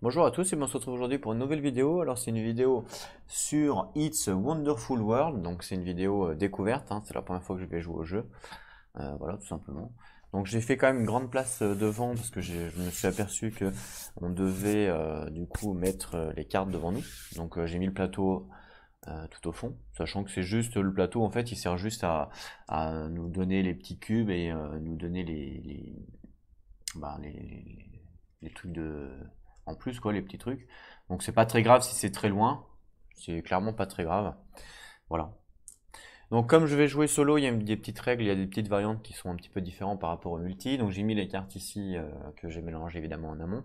Bonjour à tous et on se retrouve aujourd'hui pour une nouvelle vidéo. Alors c'est une vidéo sur It's a Wonderful World, donc c'est une vidéo découverte, hein. C'est la première fois que je vais jouer au jeu, voilà tout simplement. Donc j'ai fait quand même une grande place devant parce que je me suis aperçu que on devait du coup mettre les cartes devant nous. Donc j'ai mis le plateau tout au fond, sachant que c'est juste le plateau en fait il sert juste à nous donner les petits cubes et nous donner bah, les trucs en plus, quoi, les petits trucs. Donc c'est pas très grave si c'est très loin. C'est clairement pas très grave. Voilà. Donc comme je vais jouer solo, il y a des petites règles, il y a des petites variantes qui sont un petit peu différentes par rapport au multi. Donc j'ai mis les cartes ici que j'ai mélangées évidemment en amont.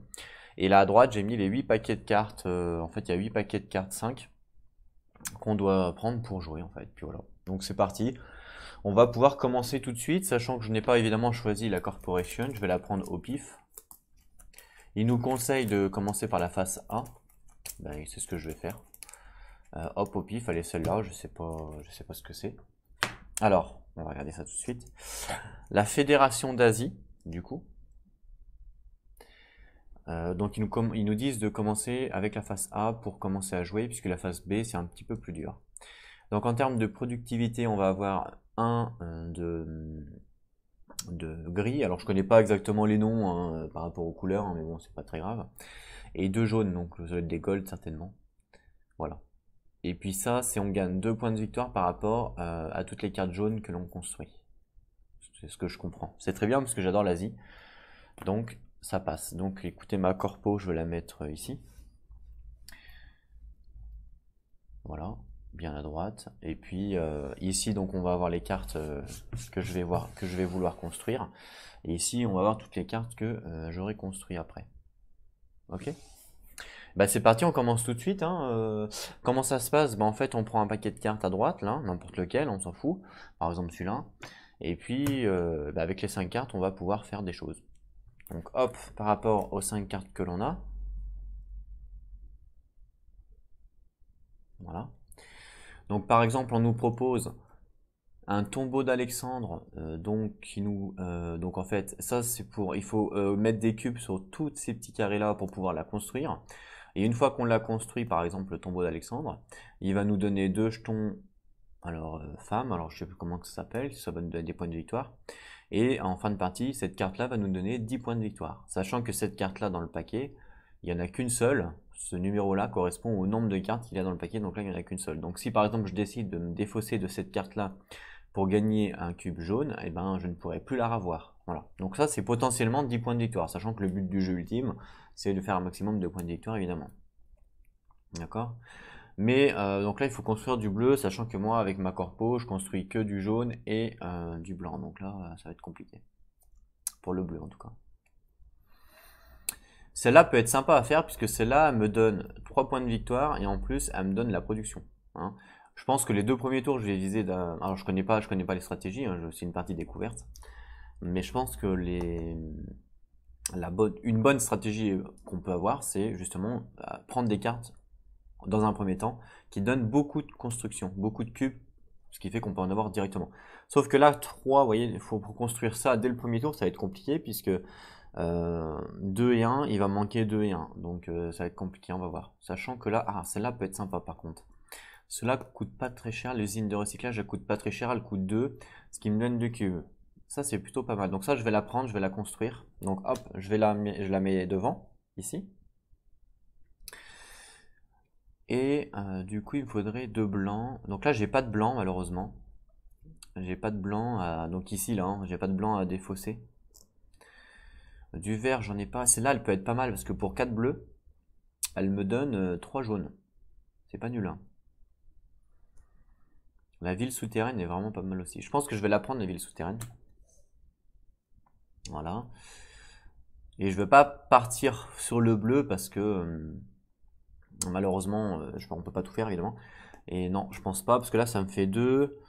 Et là à droite, j'ai mis les 8 paquets de cartes. En fait, il y a 8 paquets de cartes 5 qu'on doit prendre pour jouer en fait. Puis voilà. Donc c'est parti. On va pouvoir commencer tout de suite, sachant que je n'ai pas évidemment choisi la corporation. Je vais la prendre au pif. Il nous conseille de commencer par la face A. Ben, c'est ce que je vais faire. Hop, au pif, allez, celle-là, je sais pas ce que c'est. Alors, on va regarder ça tout de suite. La Fédération d'Asie, du coup. Donc, ils nous disent de commencer avec la face A pour commencer à jouer, puisque la face B, c'est un petit peu plus dur. Donc, en termes de productivité, on va avoir un de gris. Alors, je connais pas exactement les noms hein, par rapport aux couleurs, hein, mais bon, c'est pas très grave. Et deux jaunes, donc ça doit être des golds certainement. Voilà. Et puis ça, c'est on gagne 2 points de victoire par rapport à toutes les cartes jaunes que l'on construit. C'est ce que je comprends. C'est très bien parce que j'adore l'Asie. Donc ça passe. Donc écoutez, ma corpo, je vais la mettre ici. Voilà, bien à droite. Et puis ici, donc on va avoir les cartes que je vais vouloir construire. Et ici, on va avoir toutes les cartes que j'aurai construites après. Ok? Bah c'est parti, on commence tout de suite, hein. Comment ça se passe? Bah en fait on prend un paquet de cartes à droite, là, n'importe lequel, on s'en fout. Par exemple celui-là. Et puis bah, avec les 5 cartes, on va pouvoir faire des choses. Donc hop, par rapport aux 5 cartes que l'on a. Voilà. Donc par exemple, on nous propose un tombeau d'Alexandre, donc en fait, ça c'est pour, il faut mettre des cubes sur tous ces petits carrés là pour pouvoir la construire. Et une fois qu'on l'a construit, par exemple le tombeau d'Alexandre, il va nous donner deux jetons, alors femme, alors je sais plus comment ça s'appelle, ça va nous donner des points de victoire. Et en fin de partie, cette carte là va nous donner 10 points de victoire. Sachant que cette carte là dans le paquet, il n'y en a qu'une seule. Ce numéro là correspond au nombre de cartes qu'il y a dans le paquet, donc là il n'y en a qu'une seule. Donc si par exemple je décide de me défausser de cette carte là pour gagner un cube jaune, eh ben, je ne pourrai plus la revoir. Voilà. Donc ça, c'est potentiellement 10 points de victoire, sachant que le but du jeu ultime, c'est de faire un maximum de points de victoire, évidemment. D'accord? Mais donc là, il faut construire du bleu, sachant que moi, avec ma corpo, je construis que du jaune et du blanc. Donc là, ça va être compliqué. Pour le bleu, en tout cas. Celle-là peut être sympa à faire, puisque celle-là, elle me donne 3 points de victoire, et en plus, elle me donne la production. Hein. Je pense que les deux premiers tours, je vais viser alors, je connais pas les stratégies, hein, c'est une partie découverte. Mais je pense que une bonne stratégie qu'on peut avoir, c'est justement prendre des cartes dans un premier temps qui donnent beaucoup de construction, beaucoup de cubes, ce qui fait qu'on peut en avoir directement. Sauf que là, 3, vous voyez, il faut pour construire ça dès le premier tour, ça va être compliqué puisque 2 et 1, il va manquer 2 et 1. Donc ça va être compliqué, on va voir. Sachant que là, celle-là peut être sympa par contre. Cela coûte pas très cher, l'usine de recyclage elle coûte pas très cher, elle coûte 2, ce qui me donne 2 cubes. Ça c'est plutôt pas mal. Donc ça je vais la prendre, je vais la construire. Donc hop, je la mets devant, ici. Et du coup il me faudrait 2 blancs. Donc là j'ai pas de blanc malheureusement. J'ai pas de blanc donc ici là, hein, j'ai pas de blanc à défausser. Du vert j'en ai pas. Celle-là elle peut être pas mal parce que pour 4 bleus, elle me donne 3 jaunes. C'est pas nul hein. La ville souterraine est vraiment pas mal aussi. Je pense que je vais la prendre la ville souterraine. Voilà. Et je veux pas partir sur le bleu parce que malheureusement, on peut pas tout faire évidemment. Et non, je pense pas parce que là ça me fait 2,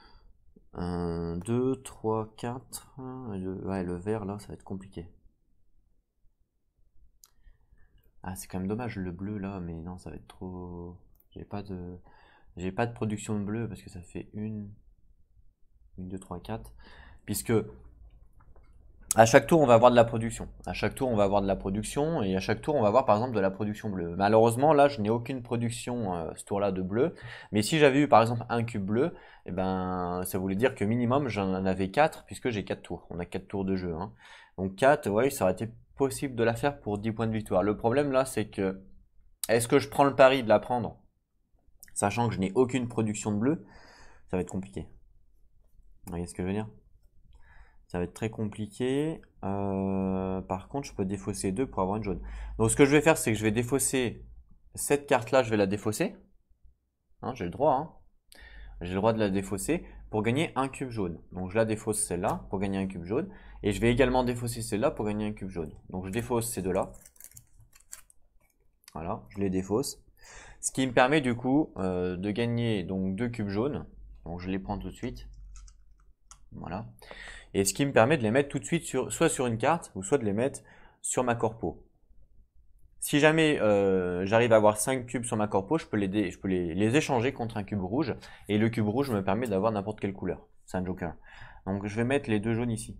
1, 2, 3, 4. Ouais, le vert là, ça va être compliqué. Ah, c'est quand même dommage le bleu là, mais non, ça va être trop. J'ai pas de production de bleu parce que ça fait 1, 2, 3, 4. Puisque À chaque tour, on va avoir de la production. À chaque tour, on va avoir de la production et à chaque tour, on va avoir par exemple de la production bleue. Malheureusement, là, je n'ai aucune production ce tour-là de bleu. Mais si j'avais eu par exemple un cube bleu, eh ben, ça voulait dire que minimum, j'en avais 4 puisque j'ai 4 tours. On a 4 tours de jeu, hein. Donc 4, ouais, ça aurait été possible de la faire pour 10 points de victoire. Le problème là, c'est que est-ce que je prends le pari de la prendre, sachant que je n'ai aucune production de bleu? Ça va être compliqué. Vous voyez ce que je veux dire? Ça va être très compliqué. Par contre, je peux défausser 2 pour avoir une jaune. Donc ce que je vais faire, c'est que je vais défausser cette carte-là, je vais la défausser. Hein, j'ai le droit, hein. J'ai le droit de la défausser pour gagner un cube jaune. Donc je la défausse celle-là pour gagner un cube jaune. Et je vais également défausser celle-là pour gagner un cube jaune. Donc je défausse ces deux-là. Voilà, je les défausse. Ce qui me permet du coup de gagner donc 2 cubes jaunes. Donc je les prends tout de suite. Voilà. Et ce qui me permet de les mettre tout de suite soit sur une carte, ou soit de les mettre sur ma corpo. Si jamais j'arrive à avoir 5 cubes sur ma corpo, je peux les échanger contre un cube rouge. Et le cube rouge me permet d'avoir n'importe quelle couleur. C'est un joker. Donc je vais mettre les deux jaunes ici.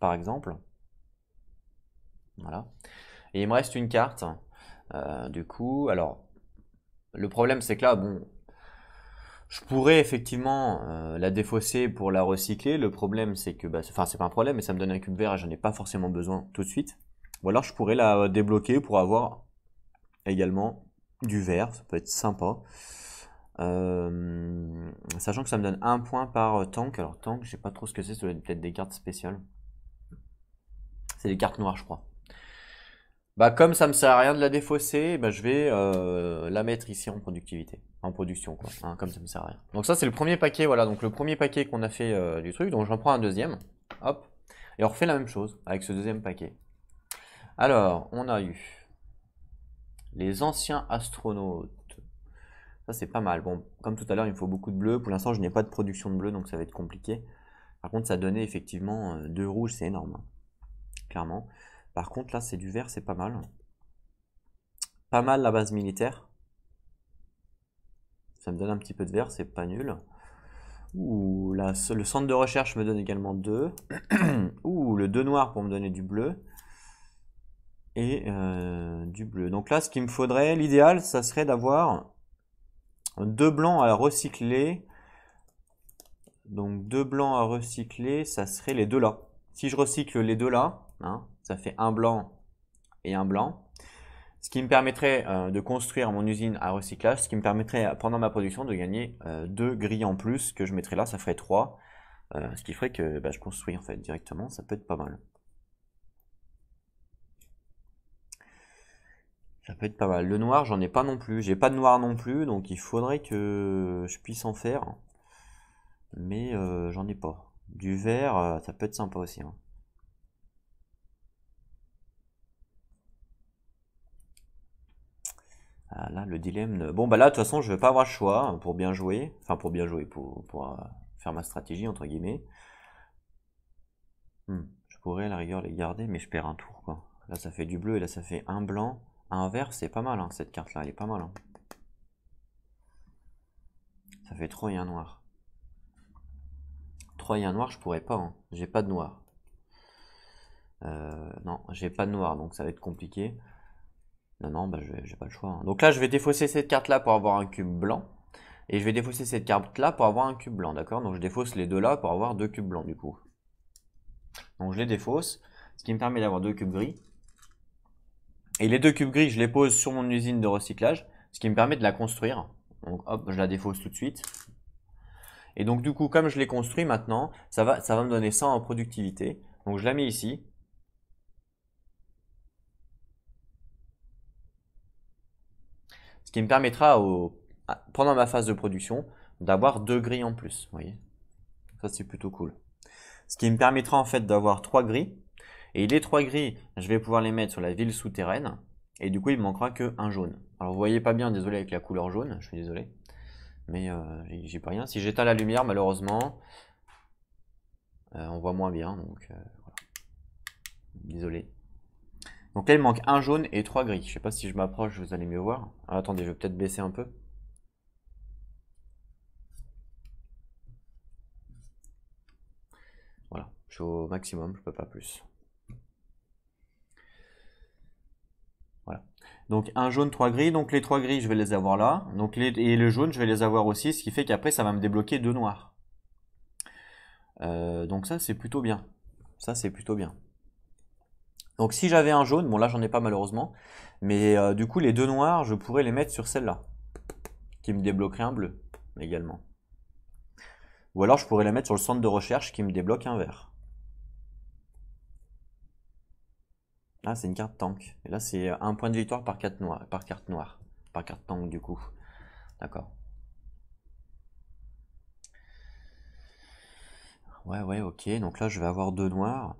Par exemple. Voilà. Et il me reste une carte. Du coup, alors, le problème c'est que là, bon, je pourrais effectivement la défausser pour la recycler. Le problème c'est que, enfin c'est pas un problème, mais ça me donne un cube vert et j'en ai pas forcément besoin tout de suite. Ou alors je pourrais la débloquer pour avoir également du vert, ça peut être sympa. Sachant que ça me donne un point par tank. Alors tank, je sais pas trop ce que c'est, ça doit être peut-être des cartes spéciales. C'est des cartes noires je crois. Bah comme ça me sert à rien de la défausser, bah, je vais la mettre ici en productivité, en production quoi, hein, comme ça me sert à rien. Donc ça c'est le premier paquet, voilà, donc le premier paquet qu'on a fait du truc, donc j'en prends un deuxième, hop, et on refait la même chose avec ce deuxième paquet. Alors, on a eu les anciens astronautes, ça c'est pas mal, bon, comme tout à l'heure il me faut beaucoup de bleu, pour l'instant je n'ai pas de production de bleu donc ça va être compliqué. Par contre ça donnait effectivement 2 rouges, c'est énorme, hein, clairement. Par contre là c'est du vert, c'est pas mal. Pas mal la base militaire. Ça me donne un petit peu de vert, c'est pas nul. Ouh, là, le centre de recherche me donne également 2. Ouh, le 2 noir pour me donner du bleu. Et du bleu. Donc là, ce qu'il me faudrait, l'idéal, ça serait d'avoir 2 blancs à recycler. Donc 2 blancs à recycler, ça serait les deux là. Si je recycle les deux là, hein, ça fait un blanc et un blanc. Ce qui me permettrait de construire mon usine à recyclage, ce qui me permettrait pendant ma production de gagner 2 grilles en plus que je mettrais là, ça ferait 3. Ce qui ferait que je construis en fait directement, ça peut être pas mal. Ça peut être pas mal. Le noir, j'en ai pas non plus. J'ai pas de noir non plus, donc il faudrait que je puisse en faire. Mais j'en ai pas. Du vert, ça peut être sympa aussi, hein. Ah, là, le dilemme. Bon, bah là, de toute façon, je vais pas avoir le choix hein, pour bien jouer. Enfin, pour bien jouer, pour faire ma stratégie, entre guillemets. Je pourrais à la rigueur les garder, mais je perds un tour, quoi. Là, ça fait du bleu et là, ça fait un blanc. Un vert, c'est pas mal, hein, cette carte-là, elle est pas mal, hein. Ça fait 3 et un noir. 3 et un noir, je pourrais pas, hein. J'ai pas de noir. Non, j'ai pas de noir, donc ça va être compliqué. Non, bah j'ai pas le choix, hein. Donc là, je vais défausser cette carte-là pour avoir un cube blanc. Et je vais défausser cette carte-là pour avoir un cube blanc, d'accord? Donc je défausse les deux là pour avoir 2 cubes blancs, du coup. Donc je les défausse, ce qui me permet d'avoir 2 cubes gris. Et les 2 cubes gris, je les pose sur mon usine de recyclage, ce qui me permet de la construire. Donc hop, je la défausse tout de suite. Et donc du coup, comme je l'ai construit maintenant, ça va me donner 100 en productivité. Donc je la mets ici. Ce qui me permettra pendant ma phase de production d'avoir 2 grilles en plus. Vous voyez, ça c'est plutôt cool. Ce qui me permettra en fait d'avoir 3 grilles. Et les 3 grilles, je vais pouvoir les mettre sur la ville souterraine. Et du coup, il me manquera que un jaune. Alors vous voyez pas bien, désolé avec la couleur jaune, je suis désolé. Mais j'y peux rien. Si j'éteins la lumière, malheureusement, on voit moins bien. Donc voilà. Désolé. Donc là, il manque un jaune et 3 gris. Je sais pas si je m'approche, vous allez mieux voir. Ah, attendez, je vais peut-être baisser un peu. Voilà, je suis au maximum, je peux pas plus. Voilà. Donc un jaune, 3 gris. Donc les 3 gris, je vais les avoir là. Donc et le jaune, je vais les avoir aussi. Ce qui fait qu'après, ça va me débloquer 2 noirs. Donc ça, c'est plutôt bien. Ça, c'est plutôt bien. Donc si j'avais un jaune, bon là, j'en ai pas malheureusement. Mais du coup, les 2 noirs, je pourrais les mettre sur celle-là. Qui me débloquerait un bleu également. Ou alors, je pourrais les mettre sur le centre de recherche qui me débloque un vert. Ah, c'est une carte tank. Et là, c'est un point de victoire par carte noire. Par carte noire. Par carte tank, du coup. D'accord. Ouais, ok. Donc là, je vais avoir 2 noirs.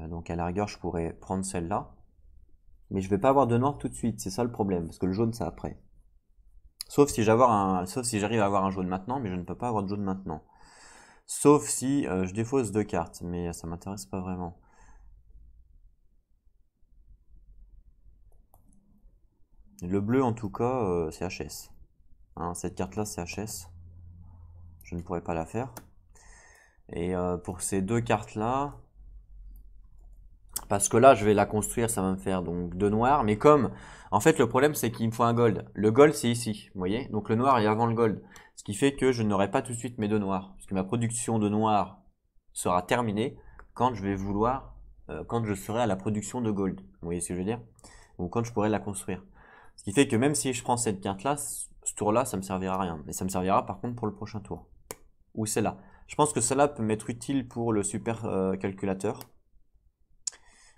Donc à la rigueur, je pourrais prendre celle-là. Mais je vais pas avoir de noir tout de suite. C'est ça le problème. Parce que le jaune, c'est après. Sauf si j'arrive à avoir un jaune maintenant. Mais je ne peux pas avoir de jaune maintenant. Sauf si je défausse 2 cartes. Mais ça m'intéresse pas vraiment. Le bleu, en tout cas, c'est HS. Hein, cette carte-là, c'est HS. Je ne pourrais pas la faire. Et pour ces 2 cartes-là, parce que là, je vais la construire, ça va me faire donc 2 noirs. Mais comme, en fait, le problème, c'est qu'il me faut un gold. Le gold, c'est ici, vous voyez. Donc le noir est avant le gold. Ce qui fait que je n'aurai pas tout de suite mes 2 noirs. Parce que ma production de noirs sera terminée quand je vais vouloir, quand je serai à la production de gold. Vous voyez ce que je veux dire? Ou quand je pourrai la construire. Ce qui fait que même si je prends cette carte-là, ce tour-là, ça me servira à rien. Mais ça me servira par contre pour le prochain tour. Ou celle-là. Je pense que celle-là peut m'être utile pour le super calculateur.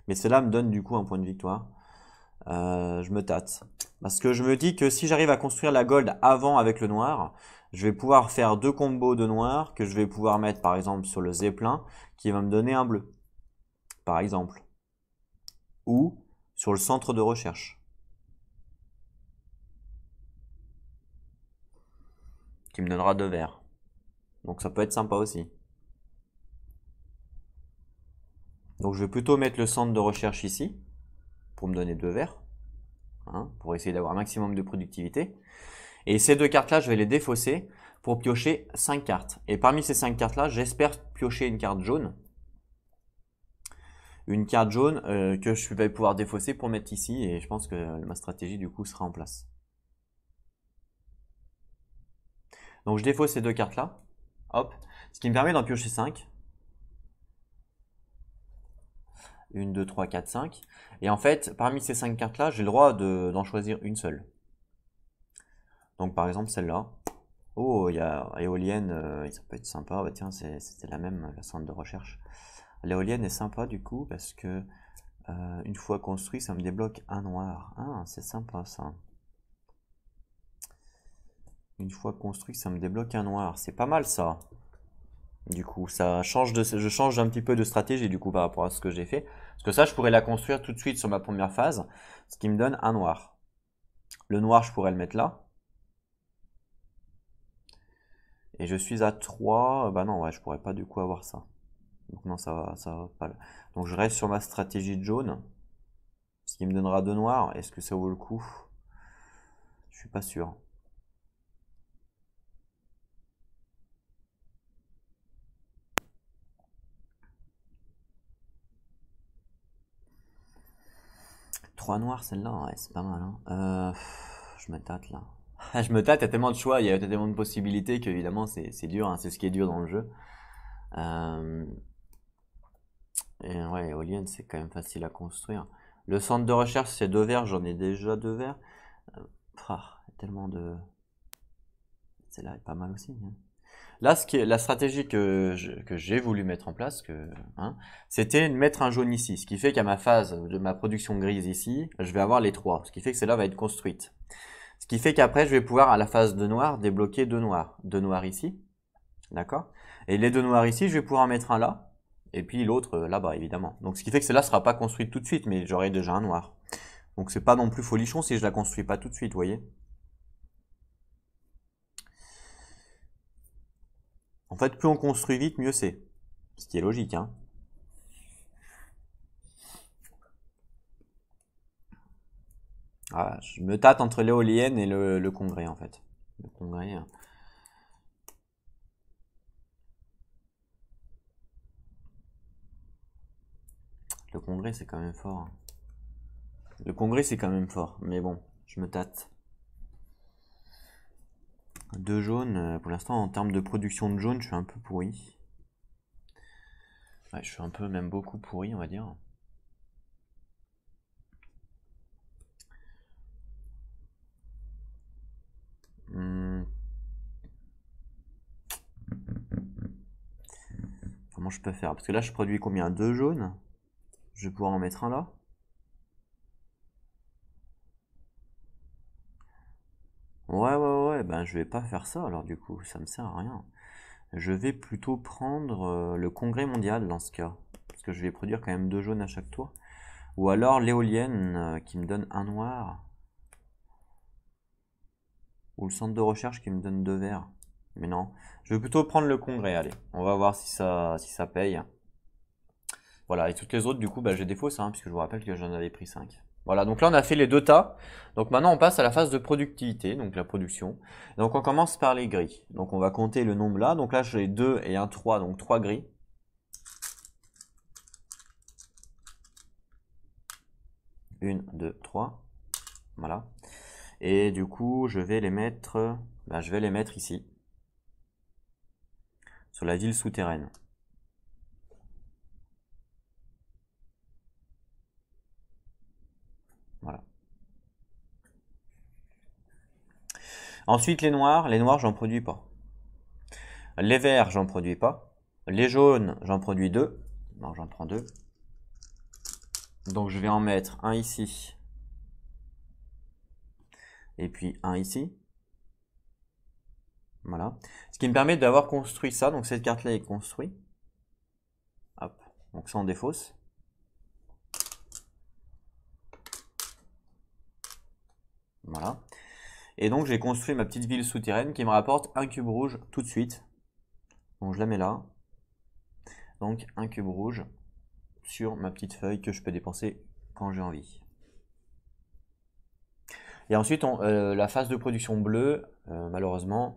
Mais celle-là me donne du coup un point de victoire. Je me tâte. Parce que je me dis que si j'arrive à construire la gold avant avec le noir, je vais pouvoir faire 2 combos de noir que je vais pouvoir mettre par exemple sur le zeppelin qui va me donner un bleu. Par exemple. Ou sur le centre de recherche. Qui me donnera 2 verts. Donc ça peut être sympa aussi. Donc je vais plutôt mettre le centre de recherche ici, pour me donner 2 verts, hein, pour essayer d'avoir un maximum de productivité. Et ces 2 cartes-là, je vais les défausser pour piocher 5 cartes. Et parmi ces 5 cartes-là, j'espère piocher une carte jaune. Une carte jaune que je vais pouvoir défausser pour mettre ici. Et je pense que ma stratégie du coup sera en place. Donc je défausse ces 2 cartes-là. Hop. Ce qui me permet d'en piocher 5. 1, 2, 3, 4, 5. Et en fait, parmi ces 5 cartes-là, j'ai le droit d'en choisir une seule. Donc par exemple celle-là. Oh, il y a éolienne, ça peut être sympa. Bah, tiens, c'était la même, la centre de recherche. L'éolienne est sympa du coup parce que une fois construit, ça me débloque un noir. Ah, c'est sympa ça. Une fois construit, ça me débloque un noir. C'est pas mal ça. Du coup, ça change je change un petit peu de stratégie du coup par rapport à ce que j'ai fait. Parce que ça, je pourrais la construire tout de suite sur ma première phase, ce qui me donne un noir. Le noir, je pourrais le mettre là. Et je suis à 3. Bah non, ouais, je pourrais pas du coup avoir ça. Donc non, ça va pas. Donc je reste sur ma stratégie de jaune. Ce qui me donnera 2 noirs. Est-ce que ça vaut le coup? Je suis pas sûr. Trois noirs, celle-là, ouais, c'est pas mal. Hein. Je me tâte là. Je me tâte, il y a tellement de choix, il y a tellement de possibilités qu'évidemment c'est dur, hein, c'est ce qui est dur dans le jeu. Euh, et ouais, éolienne, c'est quand même facile à construire. Le centre de recherche, c'est 2 verts, j'en ai déjà 2 verts. Il y a tellement de. Celle-là est pas mal aussi. Hein. Là, la stratégie que j'ai voulu mettre en place, hein, c'était de mettre un jaune ici. Ce qui fait qu'à ma phase de ma production grise ici, je vais avoir les 3. Ce qui fait que celle-là va être construite. Ce qui fait qu'après, je vais pouvoir, à la phase de noir, débloquer 2 noirs. 2 noirs ici. D'accord? Et les 2 noirs ici, je vais pouvoir en mettre un là. Et puis l'autre là-bas, évidemment. Donc ce qui fait que celle-là ne sera pas construite tout de suite, mais j'aurai déjà un noir. Donc c'est pas non plus folichon si je la construis pas tout de suite, vous voyez? En fait, plus on construit vite, mieux c'est. Ce qui est logique, hein. Ah, je me tâte entre l'éolienne et le congrès en fait. Le congrès. Le congrès c'est quand même fort, hein. Le congrès c'est quand même fort, mais bon, je me tâte. Deux jaunes, pour l'instant en termes de production de jaune, je suis un peu pourri. Ouais, je suis un peu, même beaucoup pourri, on va dire. Hmm. Comment je peux faire? Parce que là, je produis combien? Deux jaunes? Je vais pouvoir en mettre un là? Ouais, ben je vais pas faire ça alors du coup, ça me sert à rien. Je vais plutôt prendre le congrès mondial dans ce cas. Parce que je vais produire quand même deux jaunes à chaque tour. Ou alors l'éolienne qui me donne un noir. Ou le centre de recherche qui me donne deux verts. Mais non, je vais plutôt prendre le congrès, allez. On va voir si ça paye. Voilà, et toutes les autres, du coup, bah, j'ai des fausses, hein, puisque je vous rappelle que j'en avais pris 5. Voilà, donc là on a fait les deux tas. Donc maintenant on passe à la phase de productivité, donc la production. Donc on commence par les grilles. Donc on va compter le nombre là. Donc là j'ai 2 et un 3, donc 3 grilles. 1, 2, 3. Voilà. Et du coup je vais les mettre, bah, je vais les mettre ici, sur la ville souterraine. Voilà. Ensuite les noirs j'en produis pas. Les verts j'en produis pas. Les jaunes j'en produis deux. Donc j'en prends deux. Donc je vais en mettre un ici. Et puis un ici. Voilà. Ce qui me permet d'avoir construit ça. Donc cette carte-là est construite. Hop. Donc ça on défausse. Voilà. Et donc j'ai construit ma petite ville souterraine qui me rapporte un cube rouge tout de suite. Donc je la mets là. Donc un cube rouge sur ma petite feuille que je peux dépenser quand j'ai envie. Et ensuite la phase de production bleue, malheureusement,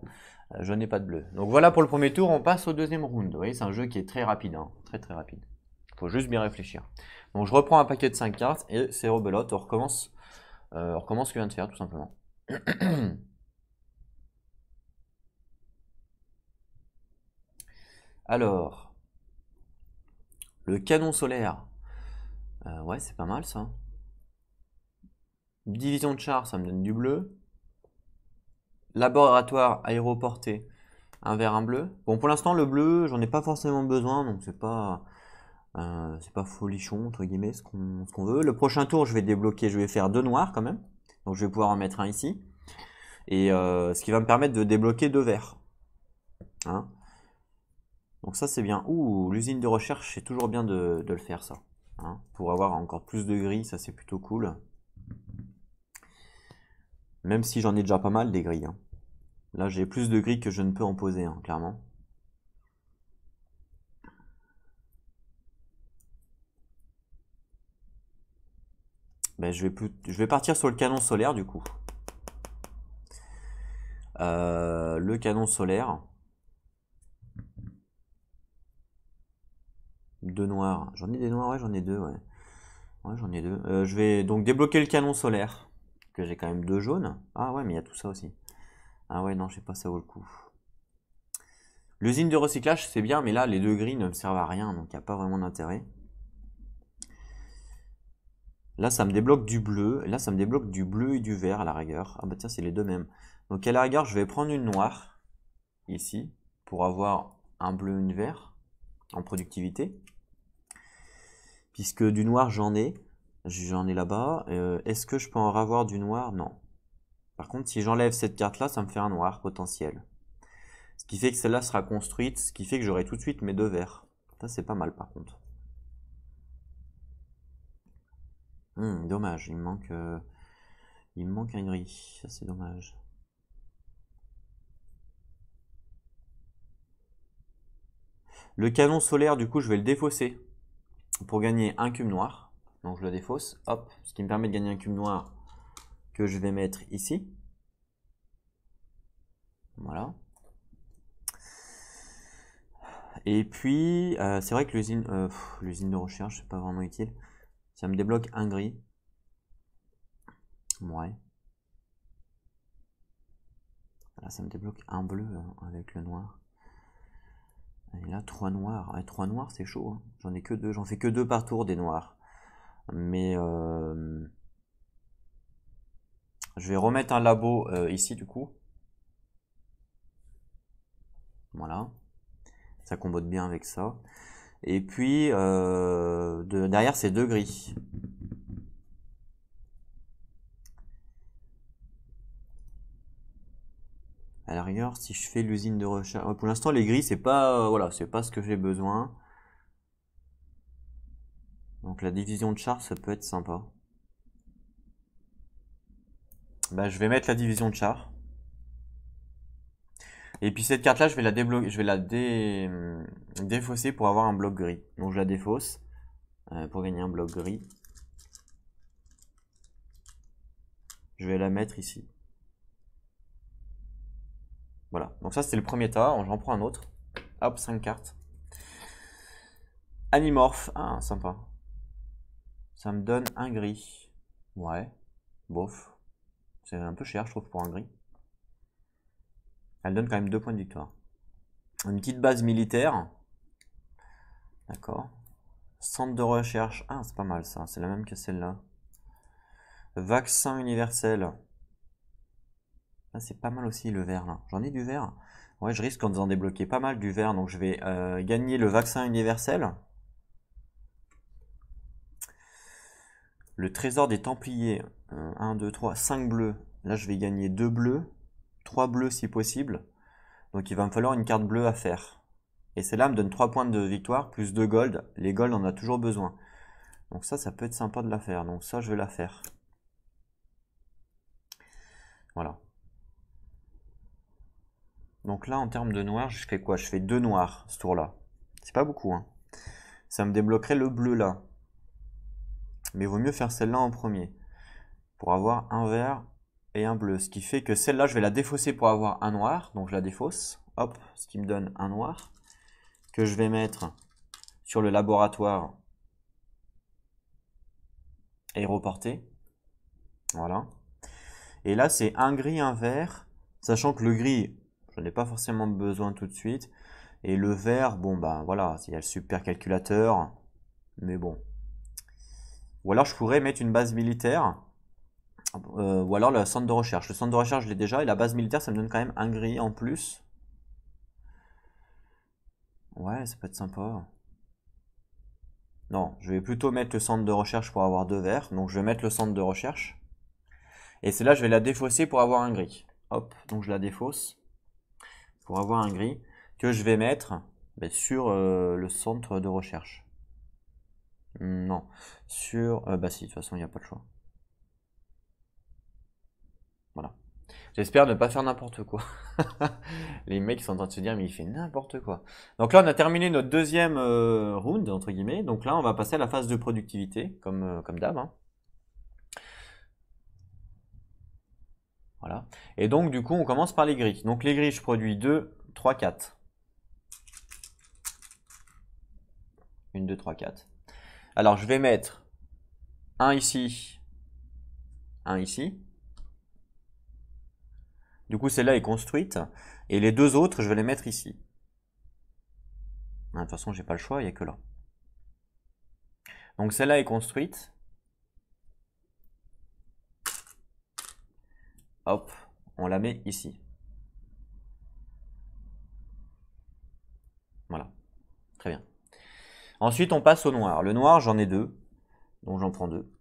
je n'ai pas de bleu. Donc voilà pour le premier tour, on passe au deuxième round. Vous voyez, c'est un jeu qui est très rapide, hein, très très rapide. Il faut juste bien réfléchir. Donc je reprends un paquet de 5 cartes et c'est rebelote, on recommence ce que vient de faire tout simplement. Alors, le canon solaire, ouais c'est pas mal ça. Division de char, ça me donne du bleu. Laboratoire aéroporté, un vert, un bleu. Bon pour l'instant le bleu, j'en ai pas forcément besoin, donc c'est pas folichon entre guillemets ce qu'on veut. Le prochain tour je vais débloquer, je vais faire deux noirs quand même. Donc je vais pouvoir en mettre un ici. Et ce qui va me permettre de débloquer deux verts. Hein. Donc ça c'est bien. Ouh, l'usine de recherche, c'est toujours bien de le faire ça. Hein. Pour avoir encore plus de gris, ça c'est plutôt cool. Même si j'en ai déjà pas mal des grilles. Hein. Là j'ai plus de gris que je ne peux en poser, hein, clairement. Ben, je vais partir sur le canon solaire du coup. Le canon solaire. Deux noirs. J'en ai des noirs, ouais, j'en ai deux, ouais. Ouais, j'en ai deux. Je vais donc débloquer le canon solaire. Que j'ai quand même deux jaunes. Ah ouais, mais il y a tout ça aussi. Ah ouais, non, je sais pas, ça vaut le coup. L'usine de recyclage, c'est bien, mais là, les deux gris ne me servent à rien, donc il n'y a pas vraiment d'intérêt. Là, ça me débloque du bleu. Et là, ça me débloque du bleu et du vert à la rigueur. Ah bah tiens, c'est les deux mêmes. Donc à la rigueur, je vais prendre une noire, ici, pour avoir un bleu et une vert en productivité. Puisque du noir, j'en ai. J'en ai là-bas. Est-ce que je peux en avoir du noir? Non. Par contre, si j'enlève cette carte-là, ça me fait un noir potentiel. Ce qui fait que celle-là sera construite, ce qui fait que j'aurai tout de suite mes deux verts. Ça, c'est pas mal par contre. Dommage, il me manque un gris. Ça, c'est dommage. Le canon solaire, du coup, je vais le défausser pour gagner un cube noir. Donc je le défausse, hop, ce qui me permet de gagner un cube noir que je vais mettre ici. Voilà. Et puis, c'est vrai que l'usine de recherche, c'est pas vraiment utile. Ça me débloque un gris. Ouais. Là, ça me débloque un bleu avec le noir. Et là, 3 noirs. Ouais, 3 noirs, c'est chaud. Hein. J'en ai que 2. J'en fais que 2 par tour des noirs. Mais je vais remettre un labo ici, du coup. Voilà. Ça combote bien avec ça. Et puis, derrière, c'est 2 gris. À la rigueur, si je fais l'usine de recherche... Pour l'instant, les gris, c'est pas, voilà, c'est pas ce que j'ai besoin. Donc la division de char, ça peut être sympa. Bah, je vais mettre la division de char. Et puis cette carte-là, je vais la débloquer, je vais la défausser pour avoir un bloc gris. Donc je la défausse pour gagner un bloc gris. Je vais la mettre ici. Voilà. Donc ça, c'était le premier tas. J'en prends un autre. Hop, 5 cartes. Animorph. Ah, sympa. Ça me donne un gris. Ouais. Bof. C'est un peu cher, je trouve, pour un gris. Elle donne quand même 2 points de victoire. Une petite base militaire. D'accord. Centre de recherche. Ah, c'est pas mal ça. C'est la même que celle-là. Vaccin universel. Ah, c'est pas mal aussi le vert là. J'en ai du vert. Ouais, je risque d'en débloquer pas mal du vert. Donc je vais gagner le vaccin universel. Le trésor des Templiers. 1, 2, 3, 5 bleus. Là, je vais gagner 2 bleus. 3 bleus si possible. Donc il va me falloir une carte bleue à faire. Et celle-là me donne 3 points de victoire plus 2 gold. Les gold, on a toujours besoin. Donc ça peut être sympa de la faire. Donc ça, je vais la faire. Voilà. Donc là, en termes de noir, je fais quoi? Je fais 2 noirs ce tour-là. C'est pas beaucoup, hein. Ça me débloquerait le bleu là. Mais il vaut mieux faire celle-là en premier. Pour avoir un vert et un bleu. Ce qui fait que celle-là, je vais la défausser pour avoir un noir. Donc je la défausse. Hop, ce qui me donne un noir. Que je vais mettre sur le laboratoire. Aéroporté. Voilà. Et là, c'est un gris, un vert. Sachant que le gris, je n'ai pas forcément besoin tout de suite. Et le vert, bon, bah voilà, il y a le super calculateur. Mais bon. Ou alors, je pourrais mettre une base militaire. Ou alors le centre de recherche. Le centre de recherche, je l'ai déjà. Et la base militaire, ça me donne quand même un gris en plus. Ouais, ça peut être sympa. Non, je vais plutôt mettre le centre de recherche pour avoir 2 verts. Donc, je vais mettre le centre de recherche. Et c'est là, je vais la défausser pour avoir un gris. Hop, donc je la défausse pour avoir un gris que je vais mettre sur le centre de recherche. Non, sur... bah si, de toute façon, il n'y a pas de choix. Voilà. J'espère ne pas faire n'importe quoi. Les mecs sont en train de se dire, mais il fait n'importe quoi. Donc là, on a terminé notre deuxième round, entre guillemets. Donc là, on va passer à la phase de productivité, comme d'hab. Hein. Voilà. Et donc, du coup, on commence par les gris. Donc les gris, je produis 2, 3, 4. 1, 2, 3, 4. Alors, je vais mettre un ici, un ici. Du coup, celle-là est construite. Et les 2 autres, je vais les mettre ici. De toute façon, j'ai pas le choix, il n'y a que là. Donc celle-là est construite. Hop, on la met ici. Voilà, très bien. Ensuite, on passe au noir. Le noir, j'en ai 2. Donc j'en prends 2.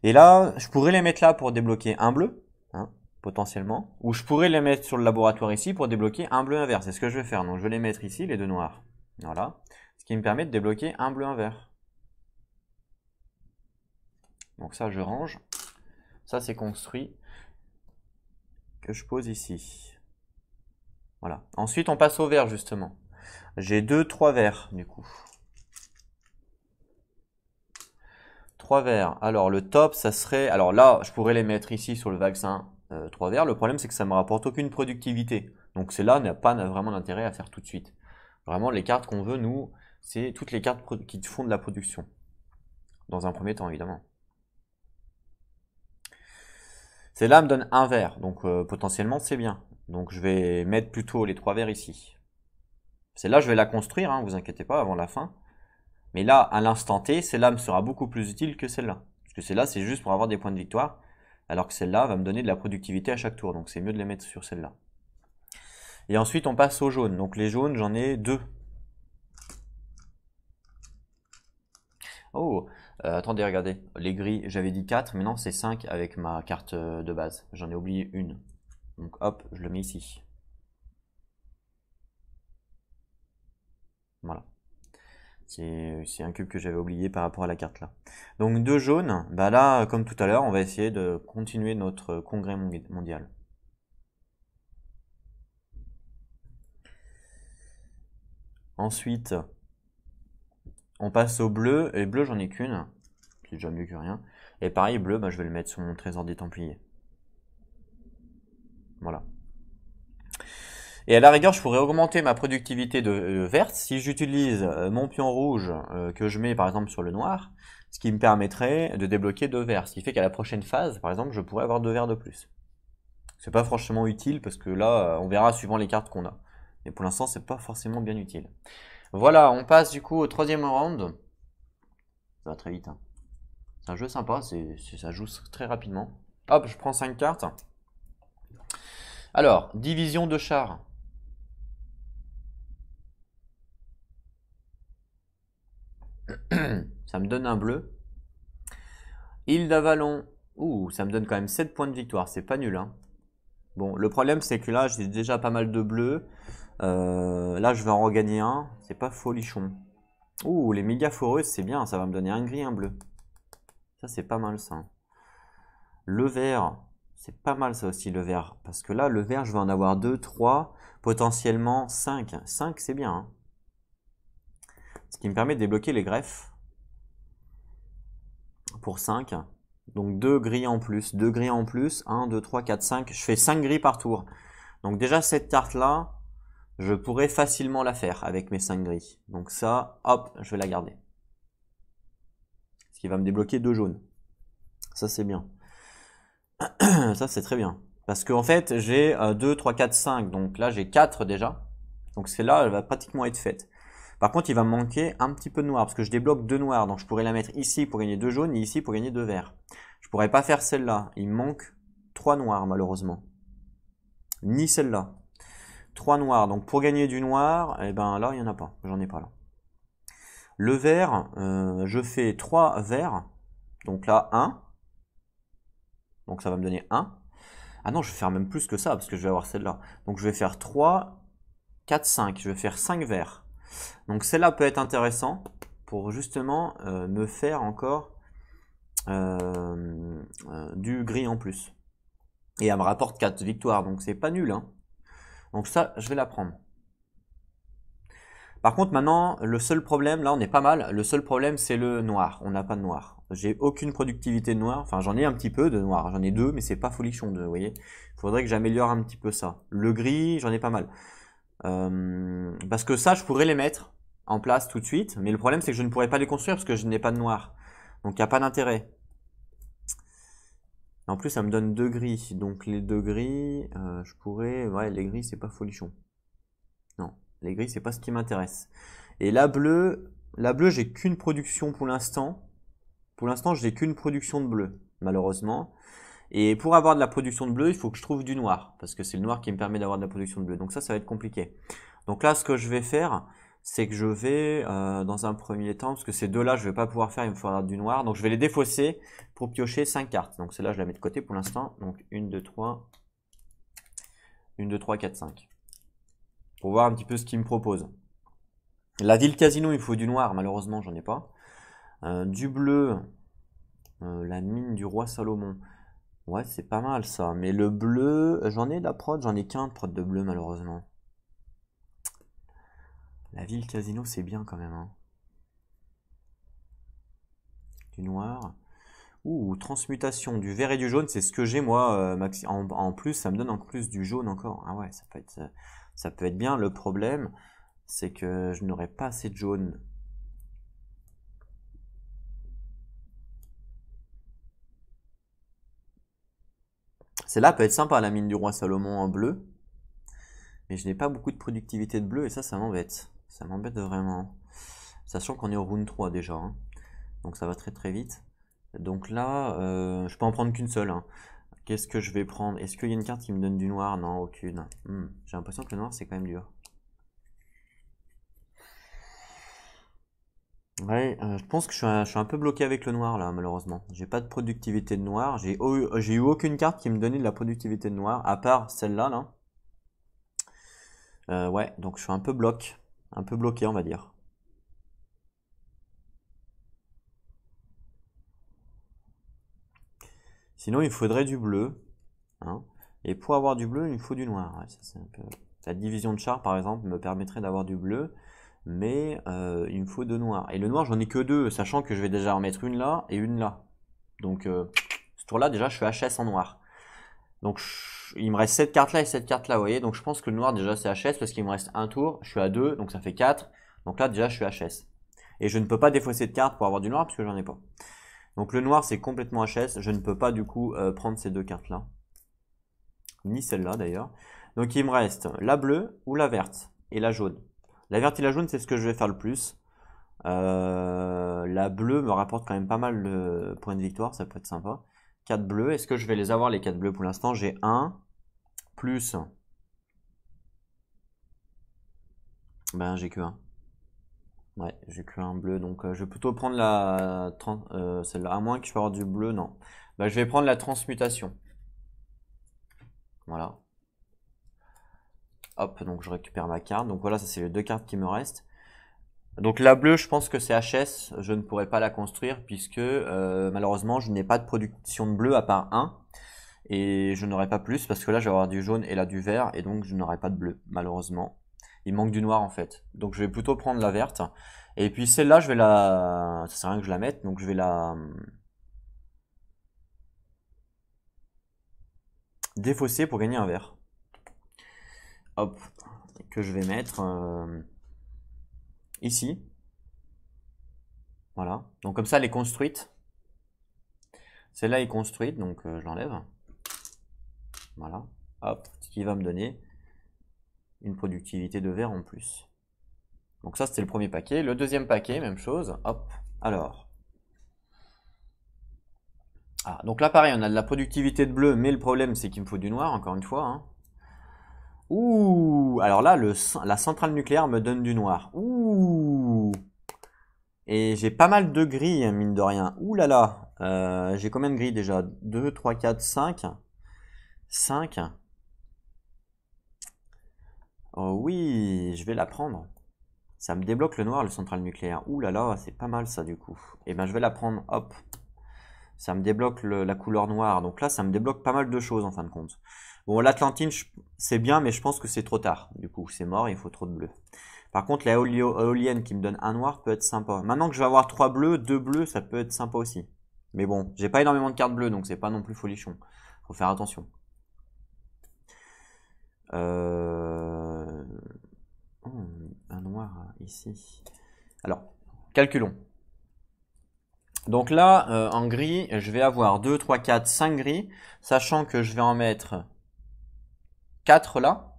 Et là, je pourrais les mettre là pour débloquer un bleu, hein, potentiellement. Ou je pourrais les mettre sur le laboratoire ici pour débloquer un bleu, un vert. C'est ce que je vais faire. Donc je vais les mettre ici, les 2 noirs. Voilà. Ce qui me permet de débloquer un bleu, un vert. Donc ça, je range. Ça, c'est construit. Que je pose ici. Voilà. Ensuite, on passe au vert, justement. J'ai 2, 3 verts, du coup. 3 verts. Alors le top, ça serait... Alors là, je pourrais les mettre ici sur le vaccin 3 verts. Le problème, c'est que ça me rapporte aucune productivité. Donc celle-là n'a pas vraiment d'intérêt à faire tout de suite. Vraiment, les cartes qu'on veut, nous, c'est toutes les cartes qui font de la production. Dans un premier temps, évidemment. Celle-là me donne un vert. Donc potentiellement, c'est bien. Donc je vais mettre plutôt les 3 verts ici. Celle-là, je vais la construire, hein, vous inquiétez pas, avant la fin. Mais là, à l'instant T, celle-là me sera beaucoup plus utile que celle-là. Parce que celle-là, c'est juste pour avoir des points de victoire. Alors que celle-là va me donner de la productivité à chaque tour. Donc c'est mieux de les mettre sur celle-là. Et ensuite, on passe aux jaunes. Donc les jaunes, j'en ai 2. Oh, attendez, regardez. Les gris, j'avais dit 4, mais non, c'est 5 avec ma carte de base. J'en ai oublié une. Donc hop, je le mets ici. Voilà. C'est un cube que j'avais oublié par rapport à la carte là. Donc 2 jaunes, bah là, comme tout à l'heure, on va essayer de continuer notre congrès mondial. Ensuite, on passe au bleu, et bleu j'en ai qu'une, c'est déjà mieux que rien. Et pareil, bleu, bah, je vais le mettre sur mon trésor des Templiers. Voilà. Et à la rigueur, je pourrais augmenter ma productivité de verte si j'utilise mon pion rouge que je mets par exemple sur le noir, ce qui me permettrait de débloquer 2 verts. Ce qui fait qu'à la prochaine phase, par exemple, je pourrais avoir 2 verts de plus. C'est pas franchement utile parce que là, on verra suivant les cartes qu'on a. Mais pour l'instant, c'est pas forcément bien utile. Voilà, on passe du coup au 3e round. Ça va très vite. Hein. C'est un jeu sympa, ça joue très rapidement. Hop, je prends 5 cartes. Alors, division de chars. Ça me donne un bleu. Île d'Avalon. Ouh, ça me donne quand même 7 points de victoire. C'est pas nul, hein. Bon, le problème, c'est que là, j'ai déjà pas mal de bleus. Là, je vais en regagner un. C'est pas folichon. Ouh, les méga foreuses, c'est bien. Ça va me donner un gris, un bleu. Ça, c'est pas mal, ça. Le vert, c'est pas mal, ça aussi, le vert. Parce que là, le vert, je vais en avoir 2, 3, potentiellement 5. 5, c'est bien, hein. Ce qui me permet de débloquer les greffes. Pour 5. Donc 2 gris en plus. 2 gris en plus. 1, 2, 3, 4, 5. Je fais 5 gris par tour. Donc déjà, cette carte-là, je pourrais facilement la faire avec mes 5 gris. Donc ça, hop, je vais la garder. Ce qui va me débloquer 2 jaunes. Ça, c'est bien. Ça, c'est très bien. Parce qu'en fait, j'ai 2, 3, 4, 5. Donc là, j'ai 4 déjà. Donc celle-là, elle va pratiquement être faite. Par contre, il va me manquer un petit peu de noir. Parce que je débloque 2 noirs. Donc je pourrais la mettre ici pour gagner 2 jaunes et ici pour gagner 2 verts. Je pourrais pas faire celle-là. Il me manque 3 noirs, malheureusement. Ni celle-là. 3 noirs. Donc pour gagner du noir, eh ben là, il n'y en a pas. J'en ai pas là. Le vert, je fais 3 verts. Donc là, 1. Donc ça va me donner 1. Ah non, je vais faire même plus que ça, parce que je vais avoir celle-là. Donc je vais faire 3, 4, 5. Je vais faire 5 verts. Donc celle-là peut être intéressant pour justement me faire encore du gris en plus. Et elle me rapporte 4 victoires, donc c'est pas nul, hein. Donc ça, je vais la prendre. Par contre, maintenant, le seul problème, là on est pas mal, le seul problème c'est le noir. On n'a pas de noir. J'ai aucune productivité de noir, enfin j'en ai un petit peu de noir, j'en ai 2, mais c'est pas folichon 2, vous voyez. Il faudrait que j'améliore un petit peu ça. Le gris, j'en ai pas mal. Parce que ça, je pourrais les mettre en place tout de suite, mais le problème c'est que je ne pourrais pas les construire parce que je n'ai pas de noir. Donc il n'y a pas d'intérêt. En plus, ça me donne 2 gris, donc les 2 gris, je pourrais... Ouais, les gris, c'est pas folichon. Non, les gris, c'est pas ce qui m'intéresse. Et la bleue, j'ai qu'une production pour l'instant. Pour l'instant, je n'ai qu'une production de bleu, malheureusement. Et pour avoir de la production de bleu, il faut que je trouve du noir, parce que c'est le noir qui me permet d'avoir de la production de bleu. Donc ça va être compliqué. Donc là, ce que je vais faire, c'est que je vais, dans un premier temps, parce que ces deux-là, je ne vais pas pouvoir faire, il me faudra du noir. Donc je vais les défausser pour piocher 5 cartes. Donc celle-là, je la mets de côté pour l'instant. Donc 1, 2, 3. 1, 2, 3, 4, 5. Pour voir un petit peu ce qu'il me propose. La ville casino, il faut du noir, malheureusement, j'en ai pas. Du bleu, la mine du roi Salomon. Ouais, c'est pas mal ça. Mais le bleu, j'en ai de la prod, j'en ai qu'un de prod de bleu, malheureusement. La ville casino, c'est bien quand même, hein. Du noir. Ouh, transmutation du vert et du jaune, c'est ce que j'ai moi. En plus, ça me donne en plus du jaune encore. Ah ouais, ça peut être bien. Le problème, c'est que je n'aurai pas assez de jaune. Celle-là peut être sympa, la mine du roi Salomon en bleu. Mais je n'ai pas beaucoup de productivité de bleu et ça m'embête. Ça m'embête vraiment. Sachant qu'on est au round 3 déjà, hein. Donc ça va très très vite. Donc là, je peux en prendre qu'une seule, hein. Qu'est-ce que je vais prendre? Est-ce qu'il y a une carte qui me donne du noir? Non, aucune. J'ai l'impression que le noir c'est quand même dur. Ouais, je pense que je suis un peu bloqué avec le noir là, malheureusement. J'ai pas de productivité de noir. J'ai eu aucune carte qui me donnait de la productivité de noir, à part celle-là là. Ouais, donc je suis un peu bloqué, on va dire. Sinon, il faudrait du bleu, hein. Et pour avoir du bleu, il faut du noir. Ouais, ça, c'est un peu... La division de char, par exemple, me permettrait d'avoir du bleu, mais il me faut de noir. Et le noir, j'en ai que deux, sachant que je vais déjà en mettre une là et une là. Donc, ce tour-là, déjà, je suis HS en noir. Donc, il me reste cette carte là et cette carte là, vous voyez. Donc, je pense que le noir, déjà, c'est HS parce qu'il me reste un tour. Je suis à 2, donc ça fait 4. Donc là, déjà, je suis HS. Et je ne peux pas défausser de carte pour avoir du noir parce que j'en ai pas. Donc, le noir, c'est complètement HS. Je ne peux pas, du coup, prendre ces deux cartes là. Ni celle-là, d'ailleurs. Donc, il me reste la bleue ou la verte et la jaune. La verte et la jaune, c'est ce que je vais faire le plus. La bleue me rapporte quand même pas mal de points de victoire, ça peut être sympa. 4 bleus, est-ce que je vais les avoir les 4 bleus? Pour l'instant, j'ai 1 plus. Ben, j'ai que 1. Ouais, j'ai que un bleu, donc je vais plutôt prendre celle-là. À moins que je puisse avoir du bleu, non. Ben, je vais prendre la transmutation. Voilà. Hop, donc je récupère ma carte. Donc voilà, ça c'est les deux cartes qui me restent. Donc la bleue, je pense que c'est HS, je ne pourrai pas la construire puisque malheureusement je n'ai pas de production de bleu à part 1 et je n'aurai pas plus parce que là je vais avoir du jaune et là du vert et donc je n'aurai pas de bleu malheureusement. Il manque du noir en fait. Donc je vais plutôt prendre la verte et puis celle-là je vais ça sert à rien que je la mette donc je vais la défausser pour gagner un vert. Hop, que je vais mettre ici. Voilà. Donc comme ça elle est construite. Celle-là est construite, donc je l'enlève. Voilà. Hop, ce qui va me donner une productivité de verre en plus. Donc ça, c'était le premier paquet. Le deuxième paquet, même chose. Hop, alors. Ah, donc là, pareil, on a de la productivité de bleu, mais le problème, c'est qu'il me faut du noir, encore une fois, hein. Ouh, alors là, la centrale nucléaire me donne du noir. Ouh. Et j'ai pas mal de gris, mine de rien. Ouh là là. J'ai combien de gris déjà? 2, 3, 4, 5. 5. Oh oui, je vais la prendre. Ça me débloque le noir, le central nucléaire. Ouh là là, c'est pas mal ça du coup. Et ben je vais la prendre, hop. Ça me débloque la couleur noire. Donc là, ça me débloque pas mal de choses en fin de compte. Bon, l'Atlantine, c'est bien, mais je pense que c'est trop tard. Du coup, c'est mort, il faut trop de bleu. Par contre, la éolienne qui me donne un noir peut être sympa. Maintenant que je vais avoir 3 bleus, 2 bleus, ça peut être sympa aussi. Mais bon, j'ai pas énormément de cartes bleues, donc c'est pas non plus folichon. Faut faire attention. Un noir ici. Alors, calculons. Donc là, en gris, je vais avoir 2, 3, 4, 5 gris, sachant que je vais en mettre 4 là.